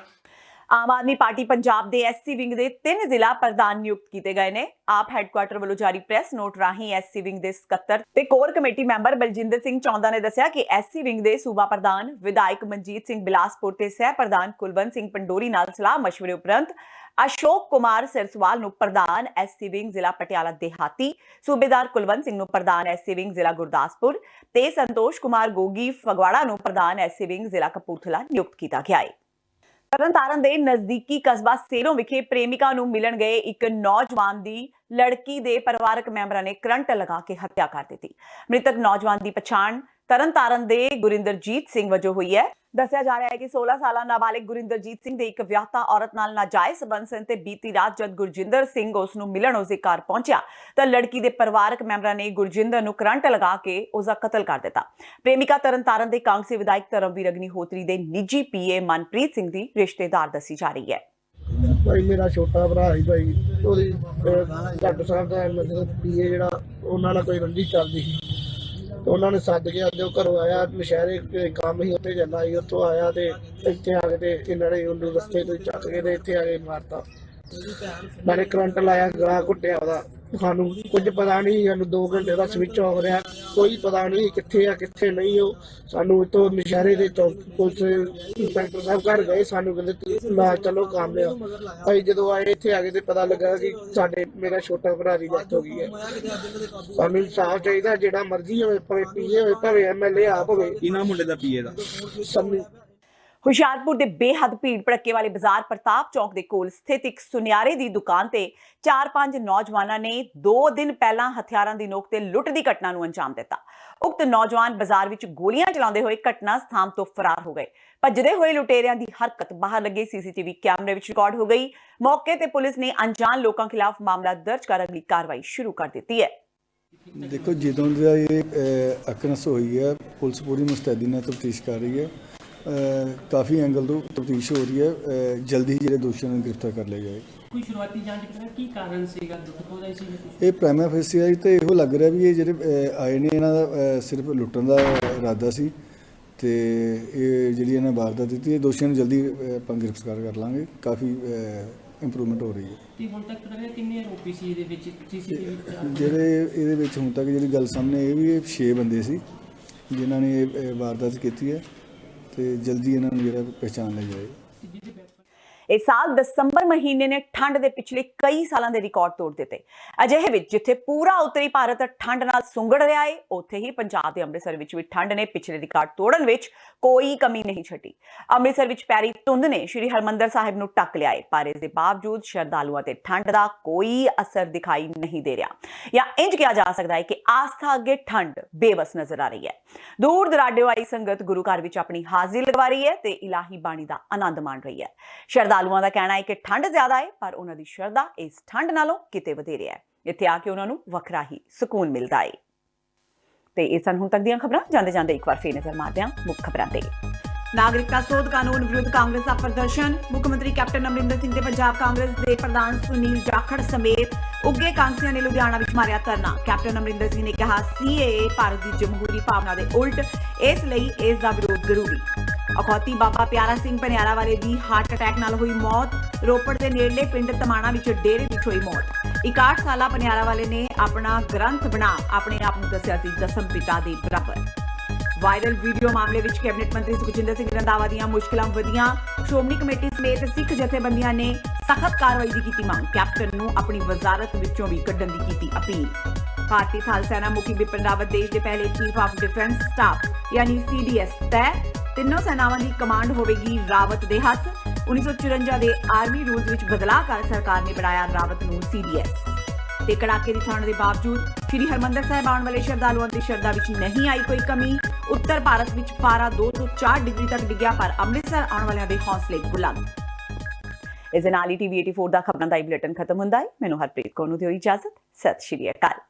ਆਮ ਆਦਮੀ ਪਾਰਟੀ ਪੰਜਾਬ ਦੇ ਐਸਸੀ ਵਿੰਗ ਦੇ 3 ਜ਼ਿਲ੍ਹਾ ਪ੍ਰਧਾਨ ਨਿਯੁਕਤ ਕੀਤੇ ਗਏ ਨੇ। ਆਪ ਹੈੱਡਕੁਆਟਰ ਵੱਲੋਂ ਜਾਰੀ ਪ੍ਰੈਸ ਨੋਟ ਰਾਹੀਂ ਐਸਸੀ ਵਿੰਗ ਦੇ ਸਕੱਤਰ ਤੇ core committee member Baljinder Singh Chaunda ਨੇ ਦੱਸਿਆ ਕਿ ਐਸਸੀ ਵਿੰਗ ਦੇ ਸੂਬਾ ਪ੍ਰਧਾਨ ਵਿਧਾਇਕ ਮਨਜੀਤ ਸਿੰਘ ਬਿਲਾਸਪੁਰ ਤੇ ਸਹਿ ਪ੍ਰਧਾਨ ਕੁਲਵੰਤ ਸਿੰਘ ਪੰਡੋਰੀ ਨਾਲ ਸਲਾਹ ਮਸ਼ਵਰੇ ਉਪਰੰਤ ਅਸ਼ੋਕ ਕੁਮਾਰ ਸਿਰਸਵਾਲ ਨੂੰ ਪ੍ਰਧਾਨ ਐਸਸੀ ਵਿੰਗ ਜ਼ਿਲ੍ਹਾ ਪਟਿਆਲਾ ਦੇਹਾਤੀ, ਸੂਬੇਦਾਰ ਕੁਲਵੰਤ ਸਿੰਘ ਨੂੰ ਪ੍ਰਧਾਨ ਐਸਸੀ ਵਿੰਗ ਜ਼ਿਲ੍ਹਾ ਗੁਰਦਾਸਪੁਰ ਤੇ ਸੰਤੋਸ਼ ਕੁਮਾਰ ਗੋਗੀ ਫਗਵਾੜਾ ਨੂੰ ਪ੍ਰਧਾਨ ਐਸਸੀ ਵਿੰਗ ਜ਼ਿਲ੍ਹਾ ਕਪੂਰਥਲਾ ਨਿਯੁਕਤ ਕੀਤਾ ਗਿਆ ਹੈ। ਤਰਨਤਾਰਨ ਦੇ ਨਜ਼ਦੀਕੀ ਕਸਬਾ ਸੇਰੋਂ ਵਿਖੇ ਪ੍ਰੇਮਿਕਾ ਨੂੰ ਮਿਲਣ ਗਏ ਇੱਕ ਨੌਜਵਾਨ ਦੀ ਲੜਕੀ ਦੇ ਪਰਿਵਾਰਕ ਮੈਂਬਰਾਂ ਨੇ ਕਰੰਟ ਲਗਾ ਕੇ ਹੱਤਿਆ ਕਰ ਦਿੱਤੀ। ਮ੍ਰਿਤਕ ਨੌਜਵਾਨ ਦੀ ਪਛਾਣ ਤਰਨਤਾਰਨ ਦੇ ਗੁਰਿੰਦਰਜੀਤ ਸਿੰਘ ਵਜੋਂ ਹੋਈ ਹੈ। ਦੱਸਿਆ ਜਾ ਰਿਹਾ ਹੈ ਕਿ 16 ਸਾਲਾ ਨਾਬਾਲਿਗ ਗੁਰਿੰਦਰਜੀਤ ਸਿੰਘ ਦੇ ਇੱਕ ਵਿਆਹਤਾ ਔਰਤ ਨਾਲ ਨਾਜਾਇਜ਼ ਸਬੰਧ ਸਨ ਤੇ ਬੀਤੀ ਰਾਤ ਜਦ ਗੁਰਜਿੰਦਰ ਸਿੰਘ ਉਸ ਨੂੰ ਮਿਲਣ ਉਸਦੇ ਘਰ ਪਹੁੰਚਿਆ ਤਾਂ ਲੜਕੀ ਦੇ ਪਰਿਵਾਰਕ ਮੈਂਬਰਾਂ ਨੇ ਗੁਰਜਿੰਦਰ ਨੂੰ ਕਰੰਟ ਲਗਾ ਕੇ ਉਸਦਾ ਕਤਲ ਕਰ ਦਿੱਤਾ। ਪ੍ਰੇਮਿਕਾ ਤਰਨਤਾਰਨ ਦੇ ਕਾਂਗਸੀ ਵਿਧਾਇਕ ਧਰਮਵੀਰ ਅਗਨੀਹੋਤਰੀ ਦੇ ਨਿੱਜੀ ਪੀਏ ਮਨਪ੍ਰੀਤ ਸਿੰਘ ਦੀ ਰਿਸ਼ਤੇਦਾਰ ਦੱਸੀ ਜਾ ਰਹੀ ਹੈ। ਭਾਈ ਮੇਰਾ ਛੋਟਾ ਭਰਾ ਹੀ ਭਾਈ, ਉਹਦੀ ਡਾਕਟਰ ਸਾਹਿਬ ਦਾ ਮਤਲਬ ਪੀਏ ਜਿਹੜਾ, ਉਹਨਾਂ ਨਾਲ ਕੋਈ ਰੰਜਿਸ਼ ਚੱਲਦੀ ਸੀ। ਉਹਨਾਂ ਨੇ ਸੱਦ ਕੇ ਅੱਜ ਉਹ ਘਰੋਂ ਆਇਆ, ਨਸ਼ਹਿਰੇ ਕੰਮ ਹੀ ਉੱਥੇ ਜਾਂਦਾ ਸੀ, ਉੱਥੋਂ ਆਇਆ ਤੇ ਇੱਥੇ ਆ ਕੇ ਤੇ ਇਹਨਾਂ ਨੇ ਉਹਨੂੰ ਰਸਤੇ ਤੋਂ ਚੱਕ ਕੇ ਤੇ ਇੱਥੇ ਆ ਕੇ ਮਾਰਤਾ। ਨਾਲੇ ਕਰੰਟ ਲਾਇਆ, ਗਲਾ ਘੁੱਟਿਆ ਉਹਦਾ। ਸਾਨੂੰ ਕੁਝ ਪਤਾ ਨਹੀਂ, ਸਾਨੂੰ 2 ਘੰਟੇ ਦਾ ਸਵਿਚ ਆਫ ਰਿਹਾ, ਕੋਈ ਪਤਾ ਨਹੀਂ ਕਿੱਥੇ ਆ ਕਿੱਥੇ ਨਹੀਂ। ਉਹ ਸਾਨੂੰ ਇੱਥੋਂ ਨਸ਼ਹਿਰੇ ਦੇ ਪੁਲਿਸ ਇੰਸਪੈਕਟਰ ਸਾਹਿਬ ਘਰ ਗਏ, ਸਾਨੂੰ ਕਹਿੰਦੇ ਨਾ ਚਲੋ ਕੰਮ ਆ। ਭਾਈ ਜਦੋਂ ਆਏ ਇੱਥੇ ਆ ਕੇ ਤੇ ਪਤਾ ਲੱਗਾ ਕਿ ਮੇਰਾ ਛੋਟਾ ਭਰਾ ਦੀ ਡੈਥ ਹੋ ਗਈ ਹੈ। ਸਾਨੂੰ ਇਨਸਾਫ ਚਾਹੀਦਾ, ਜਿਹੜਾ ਮਰਜ਼ੀ ਹੋਵੇ, ਭਾਵੇਂ ਪੀਏ ਹੋਵੇ, ਭਾਵੇਂ ਐਮਐਲਏ ਆਪ ਹੋਵੇ। ਇਹਨਾਂ ਮੁੰਡੇ ਦਾ ਪੀਏ ਦਾ ਸਾਨੂੰ ਹੁਸ਼ਿਆਰਪੁਰ ਦੇ ਬੇਹੱਦ ਭੀੜ ਭੜੱਕੇ ਵਾਲੇ ਬਾਜ਼ਾਰ ਪ੍ਰਤਾਪ ਚੌਕ ਦੇ ਕੋਲ ਸਥਿਤ ਇੱਕ ਸੁਨਿਆਰੇ ਦੀ ਦੁਕਾਨ ਤੇ 4-5 ਨੌਜਵਾਨਾਂ ਨੇ 2 ਦਿਨ ਪਹਿਲਾਂ ਹਥਿਆਰਾਂ ਦੀ ਨੋਕ ਤੇ ਲੁੱਟ ਦੀ ਘਟਨਾ ਨੂੰ ਅੰਜਾਮ ਦਿੱਤਾ। ਉਕਤ ਨੌਜਵਾਨ ਬਾਜ਼ਾਰ ਵਿੱਚ ਗੋਲੀਆਂ ਚਲਾਉਂਦੇ ਹੋਏ ਘਟਨਾ ਸਥਾਨ ਤੋਂ ਫਰਾਰ ਹੋ ਗਏ। ਭੱਜਦੇ ਹੋਏ ਲੁਟੇਰਿਆਂ ਦੀ ਹਰਕਤ ਬਾਹਰ ਲੱਗੇ ਸੀਸੀਟੀਵੀ ਕੈਮਰੇ ਵਿੱਚ ਰਿਕਾਰਡ ਹੋ ਗਈ। ਮੌਕੇ ਤੇ ਪੁਲਿਸ ਨੇ ਅਣਜਾਣ ਲੋਕਾਂ ਖਿਲਾਫ ਮਾਮਲਾ ਦਰਜ ਕਰ ਅਗਲੀ ਕਾਰਵਾਈ ਸ਼ੁਰੂ ਕਰ ਦਿੱਤੀ ਹੈ। ਦੇਖੋ, ਜਦੋਂ ਦਾ ਇਹ ਅਕਰਸ ਹੋਈ ਹੈ, ਪੁਲਿਸ ਪੂਰੀ ਮੁਸਤੈਦੀ ਨਾਲ ਤਫਤੀਸ਼ ਕਰ ਰਹੀ ਹੈ। ਕਾਫੀ ਐਂਗਲ ਤੋਂ ਤਫਤੀਸ਼ ਹੋ ਰਹੀ ਹੈ। ਜਲਦੀ ਹੀ ਜਿਹੜੇ ਦੋਸ਼ੀਆਂ ਨੂੰ ਗ੍ਰਿਫਤਾਰ ਕਰ ਲਿਆ ਜਾਏ। ਕੋਈ ਸ਼ੁਰੂਆਤੀ ਜਾਂਚ ਪਤਾ ਕੀ ਕਾਰਨ ਸੀਗਾ ਦੁੱਖ ਦਾ ਸੀ? ਇਹ ਪ੍ਰਾਈਮਾ ਫੇਸੀਆ ਤੇ ਇਹੋ ਲੱਗ ਰਿਹਾ ਵੀ ਇਹ ਜਿਹੜੇ ਆਏ ਨੇ ਇਹਨਾਂ ਦਾ ਸਿਰਫ ਲੁੱਟਣ ਦਾ ਇਰਾਦਾ ਸੀ ਤੇ ਇਹ ਜਿਹੜੀ ਇਹਨਾਂ ਵਾਰਦਾਤ ਦਿੱਤੀ, ਇਹ ਦੋਸ਼ੀਆਂ ਨੂੰ ਜਲਦੀ ਆਪਾਂ ਗ੍ਰਿਫਤਾਰ ਕਰ ਲਾਂਗੇ। ਕਾਫੀ ਇੰਪਰੂਵਮੈਂਟ ਹੋ ਰਹੀ ਹੈ। ਤੇ ਹੁਣ ਤੱਕ ਪਤਾ ਨਹੀਂ ਕਿੰਨੇ ਆਰੋਪੀ ਸੀ ਇਹਦੇ ਵਿੱਚ ਸੀਸੀਟੀਵੀ ਜਿਹੜੇ ਇਹਦੇ ਵਿੱਚ ਹੁਣ ਤੱਕ ਜਿਹੜੀ ਗੱਲ ਸਾਹਮਣੇ ਇਹ ਵੀ 6 ਬੰਦੇ ਸੀ ਜਿਨ੍ਹਾਂ ਨੇ ਇਹ ਵਾਰਦਾਤ ਕੀਤੀ ਹੈ ਤੇ ਜਲਦੀ ਇਹਨਾਂ ਨੂੰ ਜਿਹੜਾ ਪਹਿਚਾਣ ਲਿਆ ਜਾਏ। ਇਸ ਸਾਲ ਦਸੰਬਰ ਮਹੀਨੇ ਨੇ ਠੰਡ ਦੇ ਪਿਛਲੇ ਕਈ ਸਾਲਾਂ ਦੇ ਰਿਕਾਰਡ ਤੋੜ ਦਿੱਤੇ। ਅਜਿਹੇ ਵਿੱਚ ਜਿੱਥੇ ਪੂਰਾ ਉੱਤਰੀ ਭਾਰਤ ਠੰਡ ਨਾਲ ਸੁੰਗੜ ਰਿਹਾ ਹੈ, ਉੱਥੇ ਹੀ ਪੰਜਾਬ ਦੇ ਅੰਮ੍ਰਿਤਸਰ ਵਿੱਚ ਵੀ ਠੰਡ ਨੇ ਪਿਛਲੇ ਰਿਕਾਰਡ ਤੋੜਨ ਵਿੱਚ ਕੋਈ ਕਮੀ ਨਹੀਂ ਛੱਡੀ। ਅੰਮ੍ਰਿਤਸਰ ਵਿੱਚ ਪੈਰੀ ਧੁੰਦ ਨੇ ਸ਼੍ਰੀ ਹਰਮੰਦਰ ਸਾਹਿਬ ਨੂੰ ਢੱਕ ਲਿਆ ਹੈ, ਪਰ ਇਸ ਦੇ ਬਾਵਜੂਦ ਸ਼ਰਧਾਲੂਆਂ ਤੇ ਠੰਡ ਦਾ ਕੋਈ ਅਸਰ ਦਿਖਾਈ ਨਹੀਂ ਦੇ ਰਿਹਾ। ਜਾਂ ਇੰਜ ਕਿਹਾ ਜਾ ਸਕਦਾ ਹੈ ਕਿ ਆਸਥਾ ਅੱਗੇ ਠੰਡ ਬੇਬਸ ਨਜ਼ਰ ਆ ਰਹੀ ਹੈ। ਦੂਰ ਦਰਾਡੇ ਵਾਲੀ ਸੰਗਤ ਗੁਰੂ ਘਰ ਵਿੱਚ ਆਪਣੀ ਹਾਜ਼ਰੀ ਲਗਵਾ ਰਹੀ ਹੈ ਤੇ ਇਲਾਹੀ ਬਾਣੀ ਦਾ ਆਨੰਦ ਮਾਣ ਰਹੀ ਹੈ। ਸ਼ਰਧਾਲੂਆਂ ਦਾ ਕਹਿਣਾ ਹੈ ਕਿ ਠੰਡ ਜ਼ਿਆਦਾ ਹੈ, ਪਰ ਉਹਨਾਂ ਦੀ ਸ਼ਰਧਾ ਇਸ ਠੰਡ ਨਾਲੋਂ ਕਿਤੇ ਵਧੇਰੇ ਹੈ। ਇੱਥੇ ਆ ਕੇ ਉਹਨਾਂ ਨੂੰ ਵੱਖਰਾ ਹੀ ਸਕੂਨ ਮਿਲਦਾ ਹੈ। ਤੇ ਇਹ ਸਨ ਹੁਣ ਤੱਕ ਦੀਆਂ ਖਬਰਾਂ। ਜਾਂਦੇ ਜਾਂਦੇ ਇੱਕ ਵਾਰ ਫੇਰ ਨਜ਼ਰ ਮਾਰਦੇ ਹਾਂ ਮੁੱਖ ਖਬਰਾਂ ਤੇ। ਨਾਗਰਿਕਤਾ ਸੋਧ ਕਾਨੂੰਨ ਵਿਰੁੱਧ ਕਾਂਗਰਸ ਦਾ ਪ੍ਰਦਰਸ਼ਨ। ਮੁੱਖ ਮੰਤਰੀ ਕੈਪਟਨ ਅਮਰਿੰਦਰ ਸਿੰਘ ਤੇ ਪੰਜਾਬ ਕਾਂਗਰਸ ਦੇ ਪ੍ਰਧਾਨ ਸੁਨੀਲ ਜਾਖੜ ਸਮੇਤ ਉੱਘੇ ਕਾਂਗਰਸੀਆਂ ਨੇ ਲੁਧਿਆਣਾ ਵਿੱਚ ਮਾਰਿਆ ਧਰਨਾ। ਕੈਪਟਨ ਅਮਰਿੰਦਰ ਸਿੰਘ ਨੇ ਕਿਹਾ CAA ਭਾਰਤ ਦੀ ਜਮਹੂਰੀ ਭਾਵਨਾ ਦੇ ਉਲਟ, ਇਸ ਲਈ ਇਸ ਦਾ ਵਿਰੋਧ ਜ਼ਰੂਰੀ। ਅਖੌਤੀ ਬਾਬਾ ਪਿਆਰਾ ਸਿੰਘ ਪਨਿਆਰਾ ਵਾਲੇ ਦੀ ਹਾਰਟ ਅਟੈਕ ਨਾਲ ਹੋਈ ਮੌਤ। ਰੋਪੜ ਦੇ ਨੇੜਲੇ ਪਿੰਡ ਤਮਾਣਾ ਵਿੱਚ ਡੇਰੇ ਵਿੱਚ ਹੋਈ ਮੌਤ। 61 ਸਾਲਾ ਪਨਿਆਰਾ ਵਾਲੇ ਨੇ ਆਪਣਾ ਗ੍ਰੰਥ ਬਣਾ ਆਪਣੇ ਆਪ ਨੂੰ ਦੱਸਿਆ ਸੀ ਦਸਮ ਪਿਤਾ ਦੇ ਬਰਾਬਰ। ਵਾਇਰਲ ਵੀਡੀਓ ਮਾਮਲੇ ਵਿੱਚ ਕੈਬਨਿਟ ਮੰਤਰੀ ਸੁਖਜਿੰਦਰ ਸਿੰਘ ਰੰਧਾਵਾ ਦੀਆਂ ਮੁਸ਼ਕਲਾਂ ਵਧੀਆਂ। ਸ਼੍ਰੋਮਣੀ ਕਮੇਟੀ ਸਮੇਤ ਸਿੱਖ ਜਥੇਬੰਦੀਆਂ ਨੇ ਸਖਤ ਕਾਰਵਾਈ ਦੀ ਕੀਤੀ ਮੰਗ। ਕੈਪਟਨ ਨੂੰ ਆਪਣੀ ਵਜ਼ਾਰਤ ਵਿੱਚੋਂ ਵੀ ਕੱਢਣ ਦੀ ਕੀਤੀ ਅਪੀਲ। ਭਾਰਤੀ ਥਲ ਸੈਨਾ ਮੁਖੀ ਬਿਪਿਨ ਰਾਵਤ ਦੇਸ਼ ਦੇ ਪਹਿਲੇ ਚੀਫ ਆਫ ਡਿਫੈਂਸ ਸਟਾਫ ਯਾਨੀ CDS ਤੈਅ। ਤਿੰਨੋਂ ਸੈਨਾਵਾਂ ਦੀ ਕਮਾਂਡ ਹੋਵੇਗੀ ਰਾਵਤ ਦੇ ਹੱਥ। 1954 ਦੇ ਆਰਮੀ ਰੂਲਸ ਵਿੱਚ ਬਦਲਾਅ ਕਰ ਸਰਕਾਰ ਨੇ ਬਣਾਇਆ ਰਾਵਤ ਨੂੰ CDS। ਤੇ ਕੜਾਕੇ ਦੀ ਠੰਡ ਦੇ ਬਾਵਜੂਦ ਸ਼੍ਰੀ ਹਰਮੰਦਰ ਸਾਹਿਬ ਆਉਣ ਵਾਲੇ ਸ਼ਰਧਾਲੂਆਂ ਦੀ ਸ਼ਰਧਾ ਵਿੱਚ ਨਹੀਂ ਆਈ ਕੋਈ ਕਮੀ। ਉੱਤਰ ਭਾਰਤ ਵਿੱਚ ਪਾਰਾ 2 ਤੋਂ 4 ਡਿਗਰੀ ਤੱਕ ਡਿੱਗਿਆ, ਪਰ ਅੰਮ੍ਰਿਤਸਰ ਆਉਣ ਵਾਲਿਆਂ ਦੇ ਹੌਸਲੇ ਬੁਲੰਦ। ਇਸ ਦੇ ਨਾਲ ਹੀ TV 84 ਦਾ ਖਬਰਾਂ ਦਾ ਬੁਲੇਟਿਨ ਖਤਮ ਹੁੰਦਾ ਹੈ। ਮੈਨੂੰ ਹਰਪ੍ਰੀਤ ਕੌਰ ਨੂੰ ਦਿਓ ਇਜਾਜ਼ਤ। ਸਤਿ ਸ਼੍ਰੀ ਅਕਾਲ।